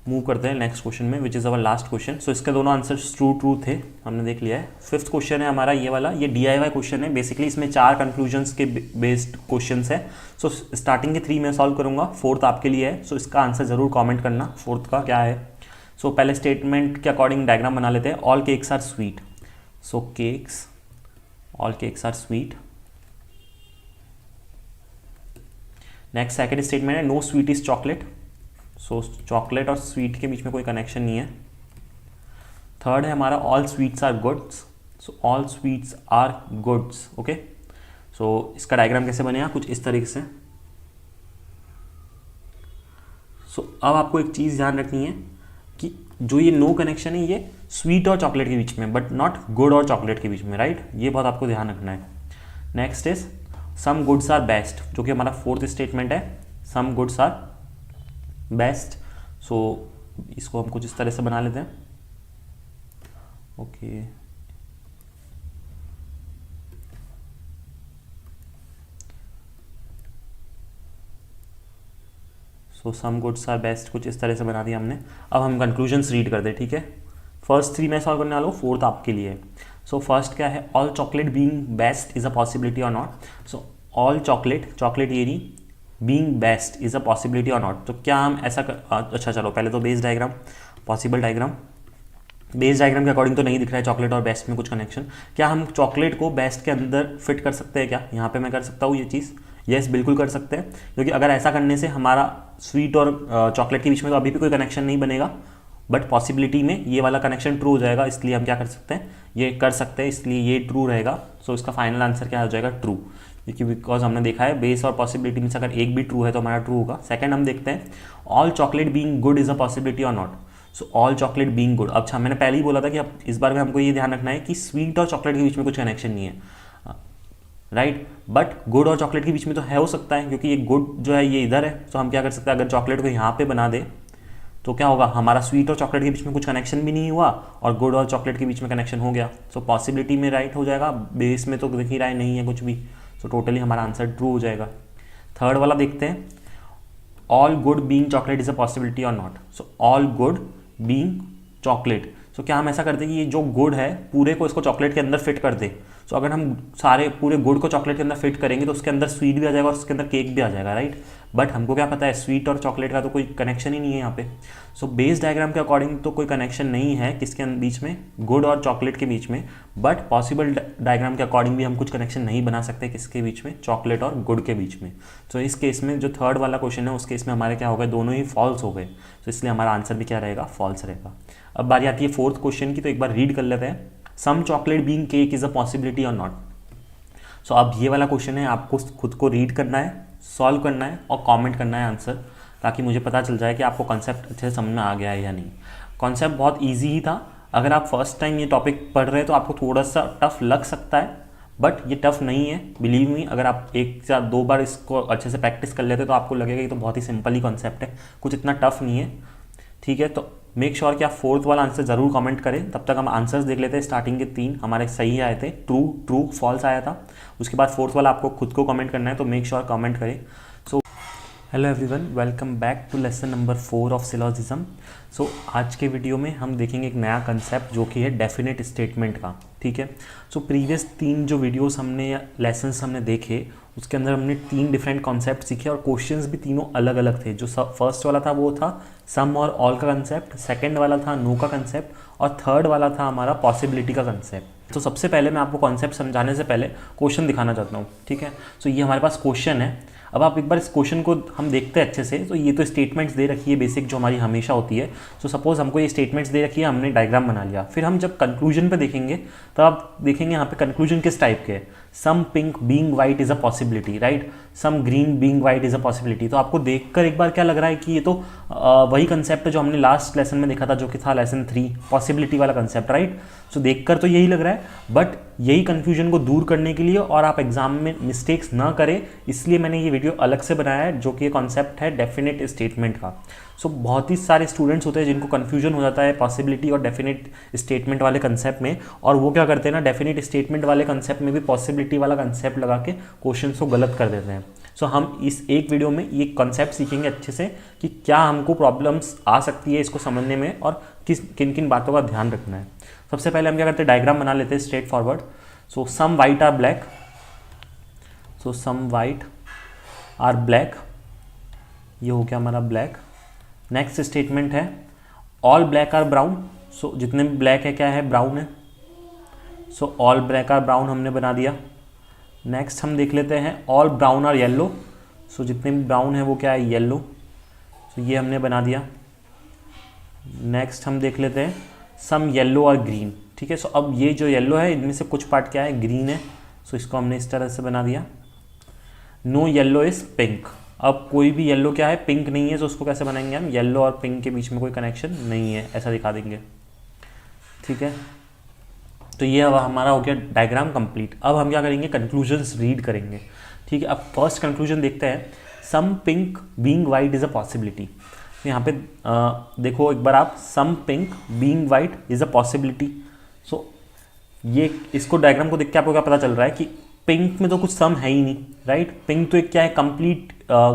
Speaker 1: मूव करते हैं नेक्स्ट क्वेश्चन में, which is our last question. So इसके दोनों आंसर्स ट्रू ट्रू थे, हमने देख लिया है। फिफ्थ क्वेश्चन है हमारा ये वाला, ये DIY क्वेश्चन है, बेसिकली इसमें 4 कंक्लूजन्स के बेस्ड क्वेश्चंस है। सो स्टार्टिंग के 3 मैं सॉल्व करूंगा, फोर्थ आपके लिए है, सो इसका आंसर ज़रूर कॉमेंट करना फोर्थ का क्या है। सो पहले स्टेटमेंट के अकॉर्डिंग डायग्राम बना लेते हैं। All cakes are sweet, so cakes, all cakes are sweet. Next second statement है, no sweet is chocolate, so chocolate और स्वीट के बीच में कोई कनेक्शन नहीं है। थर्ड है हमारा, all sweets are goods, so all sweets are goods, okay. So इसका डायग्राम कैसे बनेगा, कुछ इस तरीके से। सो अब आपको एक चीज़ ध्यान रखनी है कि जो ये नो कनेक्शन है ये स्वीट और चॉकलेट के बीच में, बट नॉट गुड और चॉकलेट के बीच में, राइट, ये बहुत आपको ध्यान रखना है। Next is some goods are best, जो कि हमारा फोर्थ स्टेटमेंट है, some goods are best. So इसको हम कुछ इस तरह से बना लेते हैं, okay. So some goods are best कुछ इस तरह से बना दिया हमने। अब हम कंक्लूजन्स रीड कर दे, ठीक है। फर्स्ट 3 मैं सॉल्व करने वाला हूँ, फोर्थ आपके लिए है। सो फर्स्ट क्या है, all chocolate being best is a possibility और not. So all chocolate, chocolate ये नहीं, being best is a possibility और नॉट, तो क्या हम ऐसा अच्छा चलो पहले तो base diagram, possible diagram. Base diagram के अकॉर्डिंग तो नहीं दिख रहा है चॉकलेट और बेस्ट में कुछ कनेक्शन। क्या हम चॉकलेट को बेस्ट के अंदर फिट कर सकते हैं क्या, यहाँ पे मैं कर सकता हूँ ये चीज़, यस बिल्कुल कर सकते हैं, क्योंकि अगर ऐसा करने से हमारा स्वीट और चॉकलेट के बीच में तो अभी भी कोई कनेक्शन नहीं बनेगा, बट पॉसिबिलिटी में ये वाला कनेक्शन ट्रू हो जाएगा, इसलिए हम क्या कर सकते हैं, ये कर सकते हैं, इसलिए ये ट्रू रहेगा। सो इसका फाइनल आंसर क्या हो जाएगा, ट्रू, क्योंकि बिकॉज हमने देखा है बेस और पॉसिबिलिटी में से अगर एक भी ट्रू है तो हमारा ट्रू होगा। सेकंड हम देखते हैं, all chocolate being good is a possibility और not. So all chocolate being good, अच्छा मैंने पहले ही बोला था कि अब इस बार में हमको ये ध्यान रखना है कि स्वीट और चॉकलेट के बीच में कुछ कनेक्शन नहीं है, राइट, बट गुड और चॉकलेट के बीच में तो है हो सकता है, क्योंकि ये गुड जो है ये इधर है, तो हम क्या कर सकते हैं, अगर चॉकलेट को यहाँ पे बना दे तो क्या होगा, हमारा स्वीट और चॉकलेट के बीच में कुछ कनेक्शन भी नहीं हुआ और गुड और चॉकलेट के बीच में कनेक्शन हो गया। सो पॉसिबिलिटी में राइट हो जाएगा, बेस में तो दिख ही रहा है नहीं है कुछ भी, सो टोटली हमारा आंसर ट्रू हो जाएगा। थर्ड वाला देखते हैं, all good being chocolate is a possibility और not. So all good being chocolate, so क्या हम ऐसा करते हैं कि ये जो गुड है पूरे को इसको चॉकलेट के अंदर फिट कर दे। सो अगर हम सारे पूरे गुड को चॉकलेट के अंदर फिट करेंगे तो उसके अंदर स्वीट भी आ जाएगा और उसके अंदर केक भी आ जाएगा, राइट, बट हमको क्या पता है स्वीट और चॉकलेट का तो कोई कनेक्शन ही नहीं है यहाँ पे। सो बेस डायग्राम के अकॉर्डिंग तो कोई कनेक्शन नहीं है किसके बीच में, गुड और चॉकलेट के बीच में, बट पॉसिबल डायग्राम के अकॉर्डिंग भी हम कुछ कनेक्शन नहीं बना सकते किसके बीच में, चॉकलेट और गुड के बीच में। तो इस केस में जो थर्ड वाला क्वेश्चन है उस केस में हमारे क्या हो गए, दोनों ही फॉल्स हो गए, तो इसलिए हमारा आंसर भी क्या रहेगा, फॉल्स रहेगा। अब बारी आती है फोर्थ क्वेश्चन की, तो एक बार रीड कर लेते हैं, some chocolate being cake is a possibility और नॉट। सो अब ये वाला क्वेश्चन है, आपको खुद को रीड करना है सॉल्व करना है और कमेंट करना है आंसर, ताकि मुझे पता चल जाए कि आपको कॉन्सेप्ट अच्छे से समझ में आ गया है या नहीं। कॉन्सेप्ट बहुत ईजी ही था। अगर आप फर्स्ट टाइम ये टॉपिक पढ़ रहे हैं तो आपको थोड़ा सा टफ लग सकता है, बट ये टफ नहीं है, बिलीव मी। अगर आप एक या दो बार इसको अच्छे से प्रैक्टिस कर लेते तो आपको लगेगा ये तो बहुत ही सिंपल ही कॉन्सेप्ट है, कुछ इतना टफ नहीं है। ठीक है, तो मेक श्योर कि आप फोर्थ वाला आंसर ज़रूर कमेंट करें। तब तक हम आंसर्स देख लेते हैं। स्टार्टिंग के 3 हमारे सही आए थे, ट्रू ट्रू फॉल्स आया था। उसके बाद फोर्थ वाला आपको खुद को कमेंट करना है, तो मेक श्योर कमेंट करें। So hello everyone, welcome back to lesson number 4 of syllogism. So आज के वीडियो में हम देखेंगे एक नया कंसेप्ट जो कि है डेफिनेट स्टेटमेंट का। ठीक है, सो प्रीवियस 3 जो वीडियोस हमने या लेसन्स हमने देखे उसके अंदर हमने 3 डिफरेंट कॉन्सेप्ट सीखे और क्वेश्चंस भी तीनों अलग अलग थे। जो फर्स्ट वाला था वो था सम और ऑल का कंसेप्ट, सेकंड वाला था नो का कंसेप्ट और थर्ड वाला था हमारा पॉसिबिलिटी का कंसेप्ट। तो सबसे पहले मैं आपको कॉन्सेप्ट समझाने से पहले क्वेश्चन दिखाना चाहता हूँ। ठीक है, सो ये हमारे पास क्वेश्चन है। अब आप एक बार इस क्वेश्चन को हम देखते हैं अच्छे से। तो ये तो स्टेटमेंट्स दे रखी है बेसिक जो हमारी हमेशा होती है। सो सपोज हमको ये स्टेटमेंट्स दे रखी है, हमने डायग्राम बना लिया। फिर हम जब कंक्लूजन पे देखेंगे तो आप देखेंगे यहाँ पे कंक्लूजन किस टाइप के है। Some pink being white is a possibility, right. Some green being white is a possibility. तो आपको देखकर एक बार क्या लग रहा है कि ये तो वही कंसेप्ट है जो हमने लास्ट लेसन में देखा था, जो कि था लेसन 3 पॉसिबिलिटी वाला कंसेप्ट, राइट। सो देखकर तो यही लग रहा है, बट यही कन्फ्यूजन को दूर करने के लिए और आप एग्जाम में मिस्टेक्स ना करें, इसलिए मैंने ये वीडियो अलग से बनाया है, जो कि ये कॉन्सेप्ट है डेफिनेट स्टेटमेंट का। सो बहुत ही सारे स्टूडेंट्स होते हैं जिनको कन्फ्यूजन हो जाता है पॉसिबिलिटी और डेफिनेट स्टेटमेंट वाले कंसेप्ट में, और वो क्या करते हैं ना, डेफिनेट स्टेटमेंट वाले कंसेप्ट में भी पॉसिबिलिटी वाला कंसेप्ट लगा के क्वेश्चन को गलत कर देते हैं। सो हम इस एक वीडियो में ये कॉन्सेप्ट सीखेंगे अच्छे से कि क्या हमको प्रॉब्लम्स आ सकती है इसको समझने में और किन किन बातों का ध्यान रखना है। सबसे पहले हम क्या करते हैं, डायग्राम बना लेते हैं straightforward. So some white are black, so some white are black, ये हो गया हमारा ब्लैक। नेक्स्ट स्टेटमेंट है all black are brown. So जितने भी ब्लैक है क्या है, ब्राउन है। So all black are brown हमने बना दिया। नेक्स्ट हम देख लेते हैं all brown are yellow. So जितने भी ब्राउन है वो क्या है, येलो। सो ये हमने बना दिया। नेक्स्ट हम देख लेते हैं सम येलो और ग्रीन। ठीक है, सो अब ये जो येलो है इनमें से कुछ पार्ट क्या है, ग्रीन है। सो इसको हमने इस तरह से बना दिया। No yellow is pink. अब कोई भी येलो क्या है, पिंक नहीं है। तो उसको कैसे बनाएंगे हम, येलो और पिंक के बीच में कोई कनेक्शन नहीं है, ऐसा दिखा देंगे। ठीक है, तो ये अब हमारा हो गया डायग्राम कंप्लीट। अब हम क्या करेंगे, कंक्लूजन्स रीड करेंगे। ठीक है, अब फर्स्ट कंक्लूजन देखते हैं, some pink being white is a possibility. यहाँ पे देखो एक बार आप, some pink being white is a possibility. So ये इसको डायग्राम को देख के आपको क्या पता चल रहा है कि पिंक में तो कुछ सम है ही नहीं, राइट। पिंक तो एक क्या है, कंप्लीट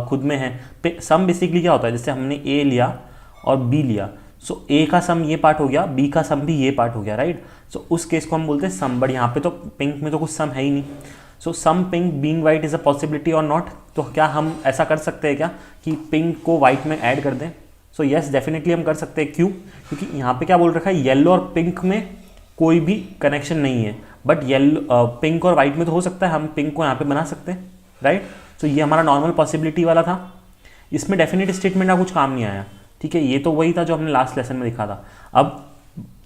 Speaker 1: खुद में है। सम बेसिकली क्या होता है, जैसे हमने ए लिया और बी लिया। सो ए का सम ये पार्ट हो गया, बी का सम भी ये पार्ट हो गया, राइट। सो उस केस को हम बोलते हैं सम, बट यहाँ पे तो पिंक में तो कुछ सम है ही नहीं। So some pink being white is a possibility और नॉट। तो क्या हम ऐसा कर सकते हैं क्या कि पिंक को वाइट में ऐड कर दें। सो यस, डेफिनेटली हम कर सकते हैं। क्यों, क्योंकि यहाँ पे क्या बोल रखा है, येलो और पिंक में कोई भी कनेक्शन नहीं है, बट येलो पिंक और वाइट में तो हो सकता है। हम पिंक को यहाँ पे बना सकते हैं, राइट। सो ये हमारा नॉर्मल पॉसिबिलिटी वाला था। इसमें डेफिनेट स्टेटमेंट का कुछ काम नहीं आया। ठीक है, ये तो वही था जो हमने लास्ट लेसन में दिखा था। अब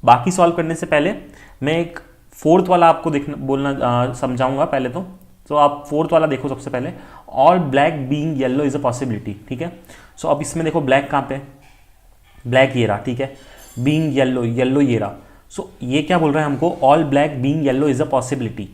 Speaker 1: बाकी सॉल्व करने से पहले मैं एक फोर्थ वाला आपको बोलना समझाऊंगा पहले तो आप फोर्थ वाला देखो सबसे पहले, all black being yellow is a possibility. ठीक है, सो अब इसमें देखो ब्लैक कहाँ पे, ब्लैक ये रहा। ठीक है, बीइंग येलो, येलो ये रहा। सो ये क्या बोल रहा है हमको, all black being yellow is a possibility.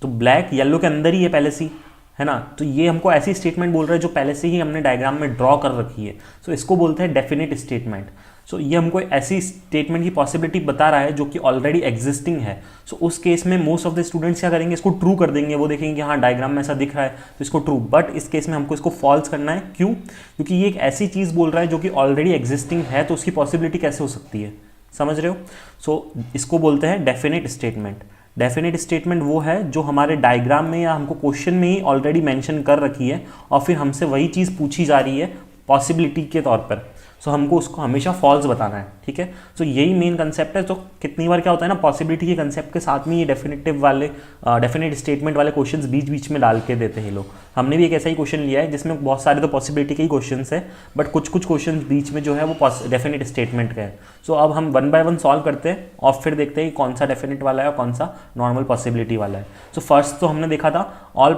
Speaker 1: तो ब्लैक येलो के अंदर ही है पहले से, है ना। तो ये हमको ऐसी स्टेटमेंट बोल रहा है जो पहले से ही हमने डायग्राम में ड्रॉ कर रखी है। सो इसको बोलते हैं डेफिनेट स्टेटमेंट। सो ये हमको ऐसी स्टेटमेंट की पॉसिबिलिटी बता रहा है जो कि ऑलरेडी एग्जिस्टिंग है। सो उस केस में मोस्ट ऑफ द स्टूडेंट्स क्या करेंगे, इसको ट्रू कर देंगे। वो देखेंगे कि हाँ डायग्राम में ऐसा दिख रहा है तो इसको ट्रू, बट इस केस में हमको इसको फॉल्स करना है। क्यों, क्योंकि ये एक ऐसी चीज़ बोल रहा है जो कि ऑलरेडी एग्जिस्टिंग है, तो उसकी पॉसिबिलिटी कैसे हो सकती है, समझ रहे हो। सो इसको बोलते हैं डेफिनेट स्टेटमेंट। डेफिनेट स्टेटमेंट वो है जो हमारे डायग्राम में या हमको क्वेश्चन में ही ऑलरेडी मेंशन कर रखी है और फिर हमसे वही चीज़ पूछी जा रही है पॉसिबिलिटी के तौर पर। सो हमको उसको हमेशा फॉल्स बताना है। ठीक है, सो यही मेन कंसेप्ट है। तो कितनी बार क्या होता है ना, पॉसिबिलिटी के कंसेप्ट के साथ में ये डेफिनेटिव वाले डेफिनेट स्टेटमेंट वाले क्वेश्चंस बीच बीच में डाल के देते हैं लोग। हमने भी एक ऐसा ही क्वेश्चन लिया है जिसमें बहुत सारे तो पॉसिबिलिटी के ही क्वेश्चन है, बट कुछ कुछ क्वेश्चन बीच में जो है वो डेफिनेट स्टेटमेंट का है। सो अब हम 1 बाय 1 सॉल्व करते हैं और फिर देखते हैं कौन सा डेफिनेट वाला है और कौन सा नॉर्मल पॉसिबिलिटी वाला है। सो फर्स्ट तो हमने देखा था all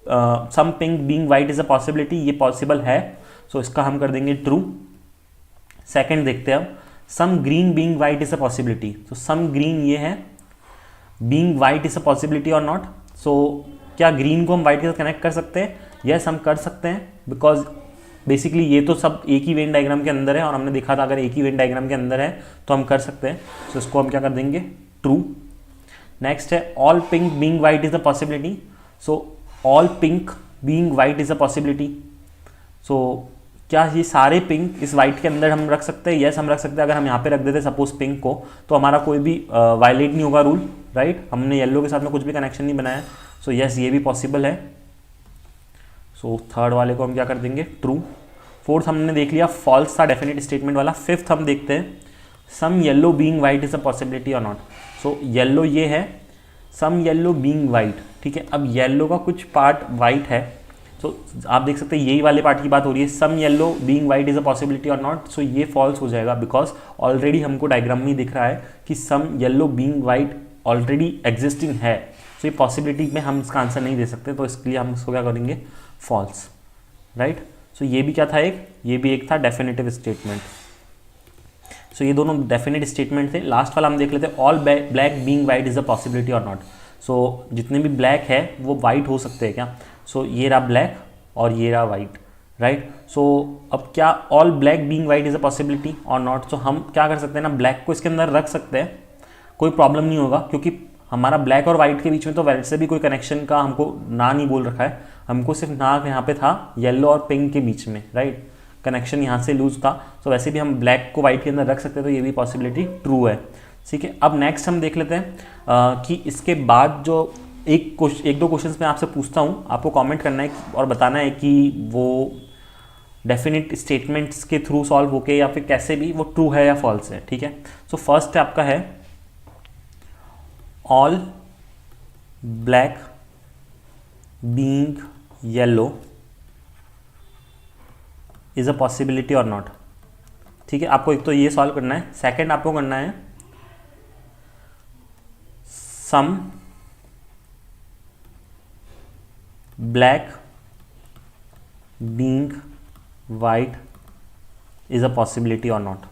Speaker 1: some pink being white is a possibility, ये पॉसिबल है, सो इसका हम कर देंगे ट्रू। सेकंड देखते हैं अब, some green being white is a possibility, तो सम ग्रीन ये है, being white is a possibility और नॉट। सो क्या ग्रीन को हम वाइट के साथ कनेक्ट कर सकते हैं? यस हम कर सकते हैं, बिकॉज बेसिकली ये तो सब एक ही वेन डायग्राम के अंदर है और हमने देखा था अगर एक ही वेन डायग्राम के अंदर है तो हम कर सकते हैं। सो इसको हम क्या कर देंगे? ट्रू। नेक्स्ट है all pink being white is a possibility, so all pink being white is a possibility. So क्या ये सारे पिंक इस वाइट के अंदर हम रख सकते हैं? यस हम रख सकते हैं। अगर हम यहाँ पे रख देते सपोज पिंक को, तो हमारा कोई भी वायलेट नहीं होगा रूल, राइट? हमने येलो के साथ में कुछ भी कनेक्शन नहीं बनाया। सो यस ये भी पॉसिबल है। सो थर्ड वाले को हम क्या कर देंगे? ट्रू। फोर्थ हमने देख लिया फॉल्स था डेफिनेट स्टेटमेंट वाला। फिफ्थ हम देखते हैं some yellow being white is a possibility और नॉट। सो येलो ये है, सम येलो बीइंग वाइट, ठीक है। अब येलो का कुछ पार्ट वाइट है, सो आप देख सकते हैं यही वाले पार्ट की बात हो रही है, some yellow being white is a possibility और नॉट। सो ये फॉल्स हो जाएगा बिकॉज ऑलरेडी हमको डायग्राम में ही दिख रहा है कि some yellow being white already existing है। सो ये पॉसिबिलिटी में हम इसका आंसर नहीं दे सकते, तो इसके लिए हम इसको क्या करेंगे? False, right. सो ये भी क्या था? ये भी एक था डेफिनेटिव स्टेटमेंट। सो ये दोनों डेफिनेट स्टेटमेंट थे। लास्ट वाला हम देख लेते हैं all black being white is a possibility और नॉट। सो जितने भी ब्लैक है वो वाइट हो सकते हैं क्या? सो ये रहा ब्लैक और ये रहा वाइट, राइट। सो अब क्या all black being white is a possibility और नॉट? सो हम क्या कर सकते हैं ना, ब्लैक को इसके अंदर रख सकते हैं, कोई प्रॉब्लम नहीं होगा, क्योंकि हमारा ब्लैक और वाइट के बीच में तो वैसे भी कोई कनेक्शन का हमको ना नहीं बोल रखा है, हमको सिर्फ ना यहाँ पे था येलो और पिंक के बीच में, राइट। कनेक्शन यहाँ से लूज था, तो वैसे भी हम ब्लैक को वाइट के अंदर रख सकते हैं, तो ये भी पॉसिबिलिटी ट्रू है, ठीक है। अब नेक्स्ट हम देख लेते हैं कि इसके बाद जो एक दो क्वेश्चंस मैं आपसे पूछता हूँ, आपको कमेंट करना है और बताना है कि वो डेफिनेट स्टेटमेंट्स के थ्रू सॉल्व होके या फिर कैसे भी वो ट्रू है या फॉल्स है, ठीक है। सो फर्स्ट आपका है all black being yellow is a possibility और नॉट, ठीक है। आपको एक तो ये सॉल्व करना है। सेकंड आपको करना है some black being white is a possibility और नॉट,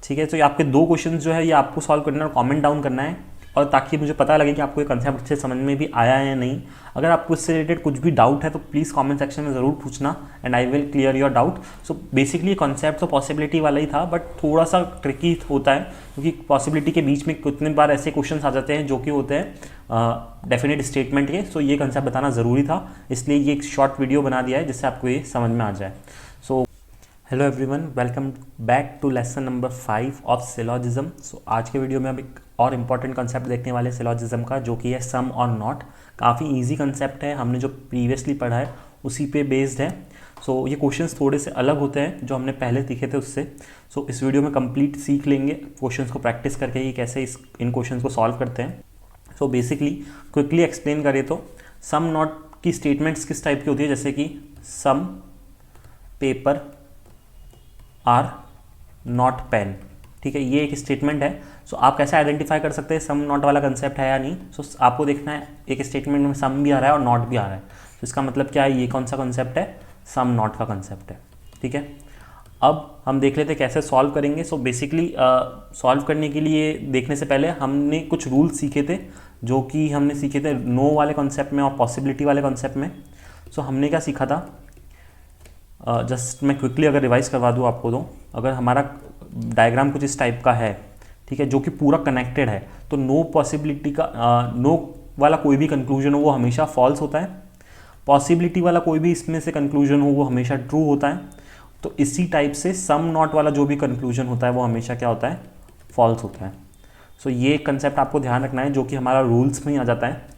Speaker 1: ठीक है। तो ये आपके दो क्वेश्चंस जो है ये आपको सॉल्व करना है और कमेंट डाउन करना है, और ताकि मुझे पता लगे कि आपको ये कंसेप्ट अच्छे समझ में भी आया है या नहीं। अगर आपको इससे रिलेटेड कुछ भी डाउट है तो प्लीज़ कमेंट सेक्शन में ज़रूर पूछना and I will clear your doubt. So basically concept तो पॉसिबिलिटी वाला ही था, बट थोड़ा सा ट्रिकी होता है, क्योंकि पॉसिबिलिटी के बीच में कितने बार ऐसे क्वेश्चन आ जाते हैं जो कि होते हैं डेफिनेट स्टेटमेंट के। सो ये कंसेप्ट बताना ज़रूरी था, इसलिए ये एक शॉर्ट वीडियो बना दिया है जिससे आपको ये समझ में आ जाए। So hello everyone, welcome back to lesson number 5 of syllogism. So आज के वीडियो में अब एक और इम्पॉर्टेंट कंसेप्ट देखने वाले सिलॉजिज्म का, जो कि है सम और नॉट। काफ़ी इजी कंसेप्ट है, हमने जो प्रीवियसली पढ़ा है उसी पे बेस्ड है। सो ये क्वेश्चंस थोड़े से अलग होते हैं जो हमने पहले सीखे थे उससे। सो इस वीडियो में कंप्लीट सीख लेंगे क्वेश्चंस को प्रैक्टिस करके कि कैसे इन क्वेश्चंस को सॉल्व करते हैं। सो बेसिकली क्विकली एक्सप्लेन करें तो सम नॉट की स्टेटमेंट्स किस टाइप की होती है, जैसे कि some paper are not pen, ठीक है। ये एक स्टेटमेंट है। सो आप कैसे आइडेंटिफाई कर सकते हैं सम नॉट वाला कंसेप्ट है या नहीं? सो आपको देखना है एक स्टेटमेंट में सम भी आ रहा है और नॉट भी आ रहा है, तो इसका मतलब क्या है, ये कौन सा कंसेप्ट है? सम नॉट का कंसेप्ट है, ठीक है। अब हम देख लेते हैं कैसे सॉल्व करेंगे। सो बेसिकली सॉल्व करने के लिए देखने से पहले हमने कुछ रूल सीखे थे, जो कि हमने सीखे थे नो वाले कॉन्सेप्ट में और पॉसिबिलिटी वाले कॉन्सेप्ट में। सो हमने क्या सीखा था, जस्ट मैं क्विकली अगर रिवाइज करवा दूँ आपको, तो अगर हमारा डायग्राम कुछ इस टाइप का है, ठीक है, जो कि पूरा कनेक्टेड है, तो नो पॉसिबिलिटी का नो वाला कोई भी कंक्लूजन हो वो हमेशा फॉल्स होता है, पॉसिबिलिटी वाला कोई भी इसमें से कंक्लूजन हो वो हमेशा ट्रू होता है। तो इसी टाइप से सम नॉट वाला जो भी कंक्लूजन होता है वो हमेशा क्या होता है? फॉल्स होता है। सो ये कंसेप्ट आपको ध्यान रखना है, जो कि हमारा रूल्स में ही आ जाता है।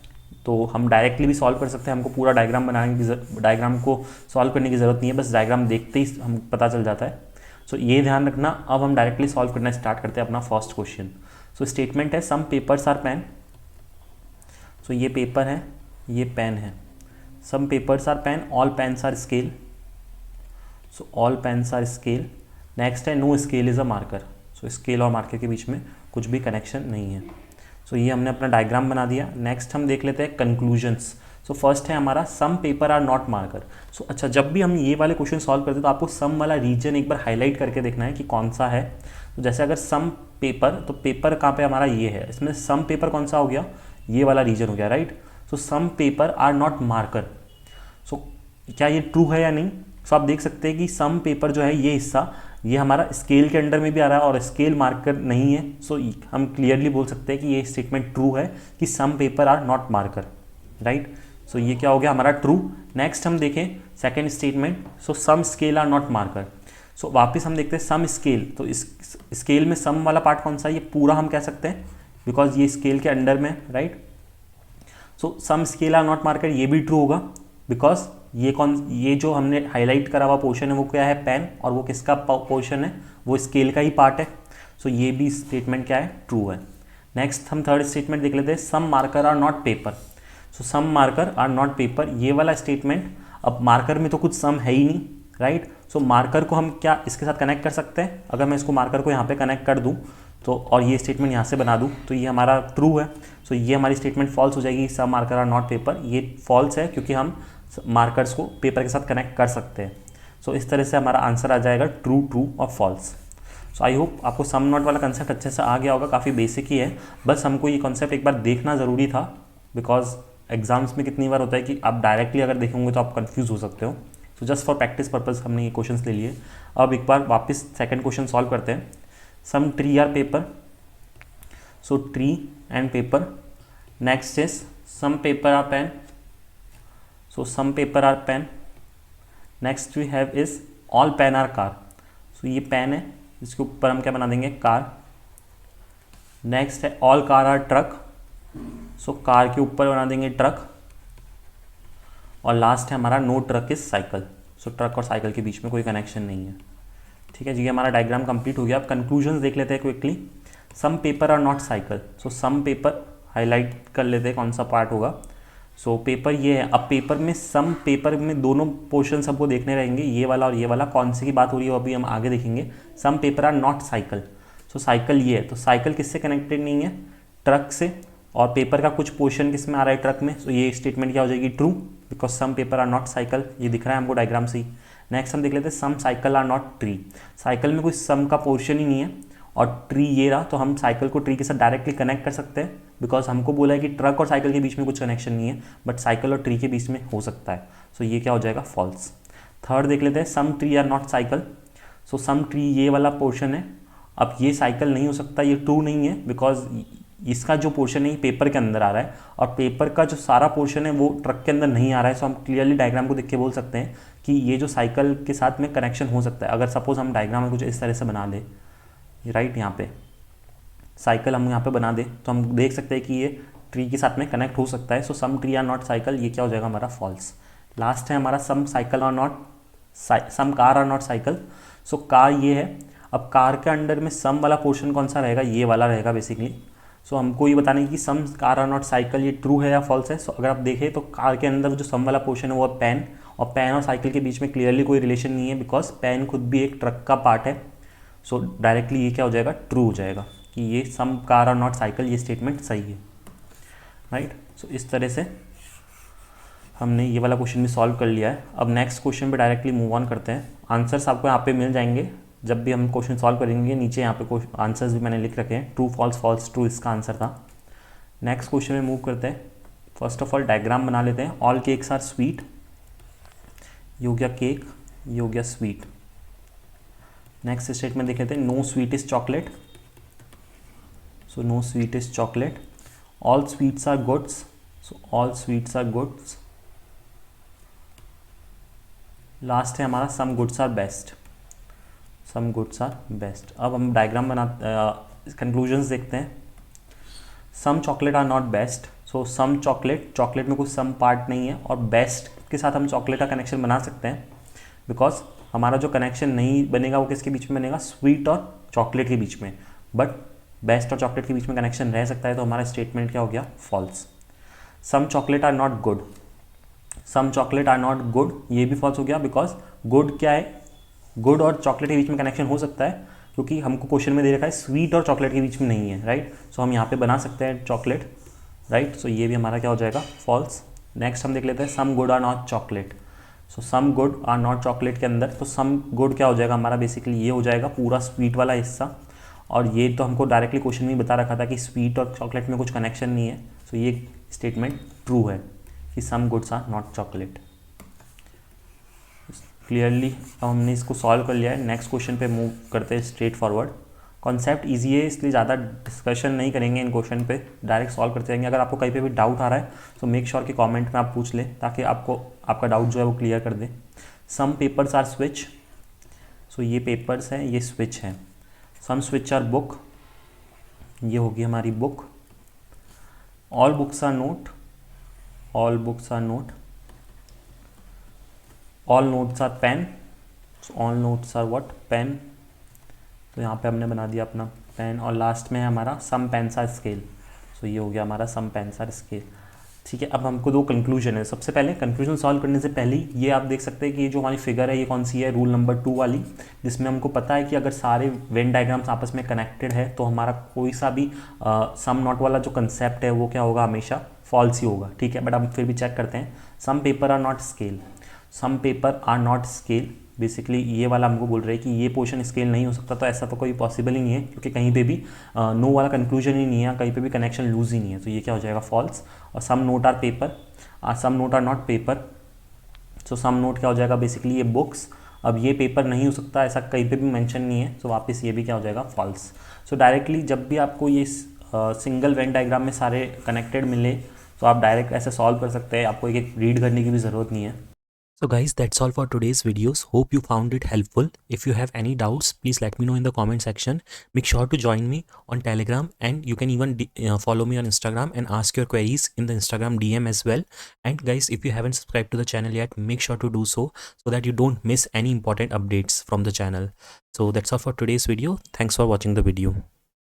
Speaker 1: तो हम डायरेक्टली भी सॉल्व कर सकते हैं, हमको पूरा डायग्राम को सॉल्व करने की ज़रूरत नहीं है, बस डायग्राम देखते ही हम पता चल जाता है। सो ये ध्यान रखना। अब हम डायरेक्टली सॉल्व करना स्टार्ट करते हैं अपना फर्स्ट क्वेश्चन। सो स्टेटमेंट है some papers are pen. So ये पेपर है, ये पेन है। Some papers are pen, all pens are scale. So all pens are scale. Next है no scale is a marker. So scale और marker के बीच में कुछ भी कनेक्शन नहीं है। सो ये हमने अपना डायग्राम बना दिया। नेक्स्ट हम देख लेते हैं कंक्लूजन्स। सो फर्स्ट है हमारा सम पेपर आर नॉट मार्कर। सो अच्छा, जब भी हम ये वाले क्वेश्चन सॉल्व करते हैं तो आपको सम वाला रीजन एक बार हाईलाइट करके देखना है कि कौन सा है। तो जैसे अगर सम पेपर, तो पेपर कहाँ पे हमारा ये है, इसमें सम पेपर कौन सा हो गया, ये वाला रीजन हो गया, right. So some paper are not marker. So क्या ये ट्रू है या नहीं। सो आप देख सकते हैं कि सम पेपर जो है ये हिस्सा, ये हमारा स्केल के अंडर में भी आ रहा है और स्केल मार्कर नहीं है। सो हम क्लियरली बोल सकते हैं कि ये स्टेटमेंट ट्रू है कि some paper are not marker, right. So ये क्या हो गया हमारा ट्रू। नेक्स्ट हम देखें second statement, so some scale are not marker. So वापस हम देखते हैं सम स्केल, तो इस स्केल में सम वाला पार्ट कौन सा है, ये पूरा हम कह सकते हैं बिकॉज ये स्केल के अंडर में, right. So some scale are not marker, ये भी ट्रू होगा बिकॉज ये जो हमने हाईलाइट करा हुआ पोर्शन है वो क्या है, पेन, और वो किसका पोर्शन है, वो स्केल का ही पार्ट है। सो ये भी स्टेटमेंट क्या है, ट्रू है। नेक्स्ट हम थर्ड स्टेटमेंट देख लेते हैं, some marker are not paper. So some marker are not paper, ये वाला स्टेटमेंट, अब मार्कर में तो कुछ सम है ही नहीं, राइट। सो मार्कर को हम क्या इसके साथ कनेक्ट कर सकते हैं, अगर मैं इसको मार्कर को यहाँ पे कनेक्ट कर दूँ तो, और ये स्टेटमेंट यहाँ से बना दूँ तो ये हमारा ट्रू है। सो ये हमारी स्टेटमेंट फॉल्स हो जाएगी, सम मार्कर आर नॉट पेपर, ये फॉल्स है क्योंकि हम मार्कर्स को पेपर के साथ कनेक्ट कर सकते हैं। सो इस तरह से हमारा आंसर आ जाएगा ट्रू, ट्रू और फॉल्स। सो आई होप आपको सम नॉट वाला कंसेप्ट अच्छे से आ गया होगा, काफ़ी बेसिक ही है, बस हमको ये कॉन्सेप्ट एक बार देखना ज़रूरी था बिकॉज एग्जाम्स में कितनी बार होता है कि आप डायरेक्टली अगर देखेंगे तो आप कंफ्यूज हो सकते हो। So just for practice purpose हमने ये क्वेश्चंस ले लिए। अब एक बार वापस सेकंड क्वेश्चन सॉल्व करते हैं। Some tree are paper, so tree and paper. Next is some paper are pen, so some paper are pen. Next we have is all pen are car. So ये pen है, इसके ऊपर हम क्या बना देंगे, कार। नेक्स्ट है all car are truck, so car के ऊपर बना देंगे ट्रक। और लास्ट है हमारा no truck is cycle. So truck और साइकिल के बीच में कोई कनेक्शन नहीं है, ठीक है जी। हमारा डायग्राम कंप्लीट हो गया। अब कंक्लूजन्स देख लेते हैं quickly. Some paper are not cycle, so some paper highlight कर लेते हैं कौन सा पार्ट होगा। सो पेपर ये है, अब पेपर में सम पेपर में दोनों पोर्शन सबको देखने रहेंगे, ये वाला और ये वाला, कौन से की बात हो रही है वो अभी हम आगे देखेंगे। Some paper are not cycle, so cycle ये है, तो साइकिल किससे कनेक्टेड नहीं है, ट्रक से, और पेपर का कुछ पोर्शन किस में आ रहा है, ट्रक में। सो ये स्टेटमेंट क्या हो जाएगी, true, because some paper are not cycle, ये दिख रहा है हमको डायग्राम से ही। नेक्स्ट हम देख लेते हैं some cycle are not tree. Cycle में कोई सम का पोर्शन ही नहीं है और ट्री ये रहा, तो हम साइकिल को ट्री के साथ डायरेक्टली कनेक्ट कर सकते हैं बिकॉज हमको बोला है कि ट्रक और साइकिल के बीच में कुछ कनेक्शन नहीं है, बट साइकिल और ट्री के बीच में हो सकता है। सो ये क्या हो जाएगा, फॉल्स। थर्ड देख लेते हैं some tree are not cycle. So some tree ये वाला पोर्शन है, अब ये साइकिल नहीं हो सकता, ये ट्रू नहीं है बिकॉज इसका जो पोर्शन है ये पेपर के अंदर आ रहा है और पेपर का जो सारा पोर्शन है वो ट्रक के अंदर नहीं आ रहा है। सो हम क्लियरली डायग्राम को देख के बोल सकते हैं कि ये जो साइकिल के साथ में कनेक्शन हो सकता है। अगर सपोज हम डायग्राम में कुछ इस तरह से बना दें, राइट, यहाँ पे साइकिल हम यहाँ पे बना दें तो हम देख सकते हैं कि ये ट्री के साथ में कनेक्ट हो सकता है। So some tree are not cycle, ये क्या हो जाएगा हमारा फॉल्स। लास्ट है हमारा some cycle are not, some car are not cycle. So car ये है, अब कार के अंडर में सम वाला पोर्शन कौन सा रहेगा, ये वाला रहेगा बेसिकली। सो हमको ये बताने की सम कार आर नॉट साइकिल ये ट्रू है या फॉल्स है। सो अगर आप देखें तो कार के अंदर जो सम वाला पोर्शन है वो है पेन, और पेन और साइकिल के बीच में क्लियरली कोई रिलेशन नहीं है बिकॉज पेन खुद भी एक ट्रक का पार्ट है। सो डायरेक्टली ये क्या हो जाएगा, ट्रू हो जाएगा कि ये सम कार आर नॉट साइकिल, ये स्टेटमेंट सही है, राइट। सो इस तरह से हमने ये वाला क्वेश्चन भी सॉल्व कर लिया है। अब नेक्स्ट क्वेश्चन पे डायरेक्टली मूव ऑन करते हैं। आंसर्स आपको यहाँ पे मिल जाएंगे जब भी हम क्वेश्चन सॉल्व करेंगे, नीचे यहाँ पे आंसर्स भी मैंने लिख रखे हैं, ट्रू फॉल्स, फॉल्स ट्रू इसका आंसर था। नेक्स्ट क्वेश्चन में मूव करते हैं। फर्स्ट ऑफ ऑल डायग्राम बना लेते हैं। ऑल केक्स आर स्वीट, ये हो गया केक, ये हो गया स्वीट। नेक्स्ट स्टेटमेंट देख लेते हैं, no sweet is chocolate, so no sweet is chocolate. All sweets are goods, so all sweets are goods. Last है हमारा some goods are best, some goods are best. अब हम डायग्राम कंक्लूजन्स देखते हैं। Some chocolate are not best, so some chocolate, chocolate में कोई some part नहीं है और बेस्ट के साथ हम चॉकलेट का कनेक्शन बना सकते हैं बिकॉज हमारा जो कनेक्शन नहीं बनेगा वो किसके बीच में बनेगा, स्वीट और चॉकलेट के बीच में, बट बेस्ट और चॉकलेट के बीच में कनेक्शन रह सकता है। तो हमारा स्टेटमेंट क्या हो गया, false. Some chocolate are not good, some chocolate are not good, ये भी फॉल्स हो गया बिकॉज गुड क्या है, गुड और चॉकलेट के बीच में कनेक्शन हो सकता है क्योंकि हमको क्वेश्चन में दे रखा है स्वीट और चॉकलेट के बीच में नहीं है, राइट। सो हम यहाँ पे बना सकते हैं चॉकलेट, राइट। सो ये भी हमारा क्या हो जाएगा, फॉल्स। नेक्स्ट हम देख लेते हैं some good are not chocolate. So some good are not chocolate के अंदर तो सम गुड क्या हो जाएगा हमारा, बेसिकली ये हो जाएगा पूरा स्वीट वाला हिस्सा, और ये तो हमको डायरेक्टली क्वेश्चन में बता रखा था कि स्वीट और चॉकलेट में कुछ कनेक्शन नहीं है। सो ये स्टेटमेंट ट्रू है कि some goods are not chocolate. Clearly अब हमने इसको सॉल्व कर लिया है। नेक्स्ट क्वेश्चन पे मूव करते हैं स्ट्रेट फॉरवर्ड। कॉन्सेप्ट इजी है इसलिए ज़्यादा डिस्कशन नहीं करेंगे इन क्वेश्चन पे, डायरेक्ट सॉल्व करते रहेंगे। अगर आपको कहीं पे भी डाउट आ रहा है तो मेक श्योर कि कमेंट में आप पूछ लें ताकि आपको आपका डाउट जो है वो क्लियर कर दें। Some papers are switch. So ये पेपर्स हैं, ये स्विच हैं। सम स्विच आर बुक, ये होगी हमारी book. All books are note, all books are note. All notes are pen, all notes are what, pen. तो यहाँ पे हमने बना दिया अपना पेन। और लास्ट में है हमारा सम पेन्स आर स्केल। सो ये हो गया हमारा सम पेन्स आर स्केल। ठीक है, अब हमको दो कंक्लूजन है। सबसे पहले कंक्लूजन सॉल्व करने से पहले ये आप देख सकते हैं कि ये जो हमारी फिगर है ये कौन सी है, रूल नंबर 2 वाली, जिसमें हमको पता है कि अगर सारे वेन डायग्राम्स आपस में कनेक्टेड है तो हमारा कोई सा भी सम नॉट वाला जो कंसेप्ट है वो क्या होगा, हमेशा फॉल्स ही होगा। ठीक है, बट हम फिर भी चेक करते हैं। Some paper are not scale, some paper are not scale, basically ये वाला हमको बोल रहे हैं कि ये पोर्शन स्केल नहीं हो सकता। तो ऐसा तो कोई पॉसिबल ही नहीं है क्योंकि कहीं पे भी नो वाला कंक्लूजन ही नहीं है, कहीं पे भी कनेक्शन लूज ही नहीं है। तो ये क्या हो जाएगा, फॉल्स। और some note are paper, some note are not paper. So some note क्या हो जाएगा, बेसिकली ये बुक्स। अब ये पेपर नहीं हो सकता, ऐसा कहीं पे भी मेंशन नहीं है। तो वापस ये भी क्या हो जाएगा, फॉल्स। सो डायरेक्टली जब भी आपको ये सिंगल वेन डायग्राम में सारे कनेक्टेड मिले तो आप डायरेक्ट ऐसे सॉल्व कर सकते हैं, आपको एक एक रीड करने की भी ज़रूरत नहीं है। So guys, that's all for today's videos. Hope you found it helpful. If you have any doubts, please let me know in the comment section. Make sure to join me on Telegram, and you can even follow me on Instagram and ask your queries in the Instagram DM as well. And guys, if you haven't subscribed to the channel yet, make sure to do so that you don't miss any important updates from the channel. So that's all for today's video. Thanks for watching the video.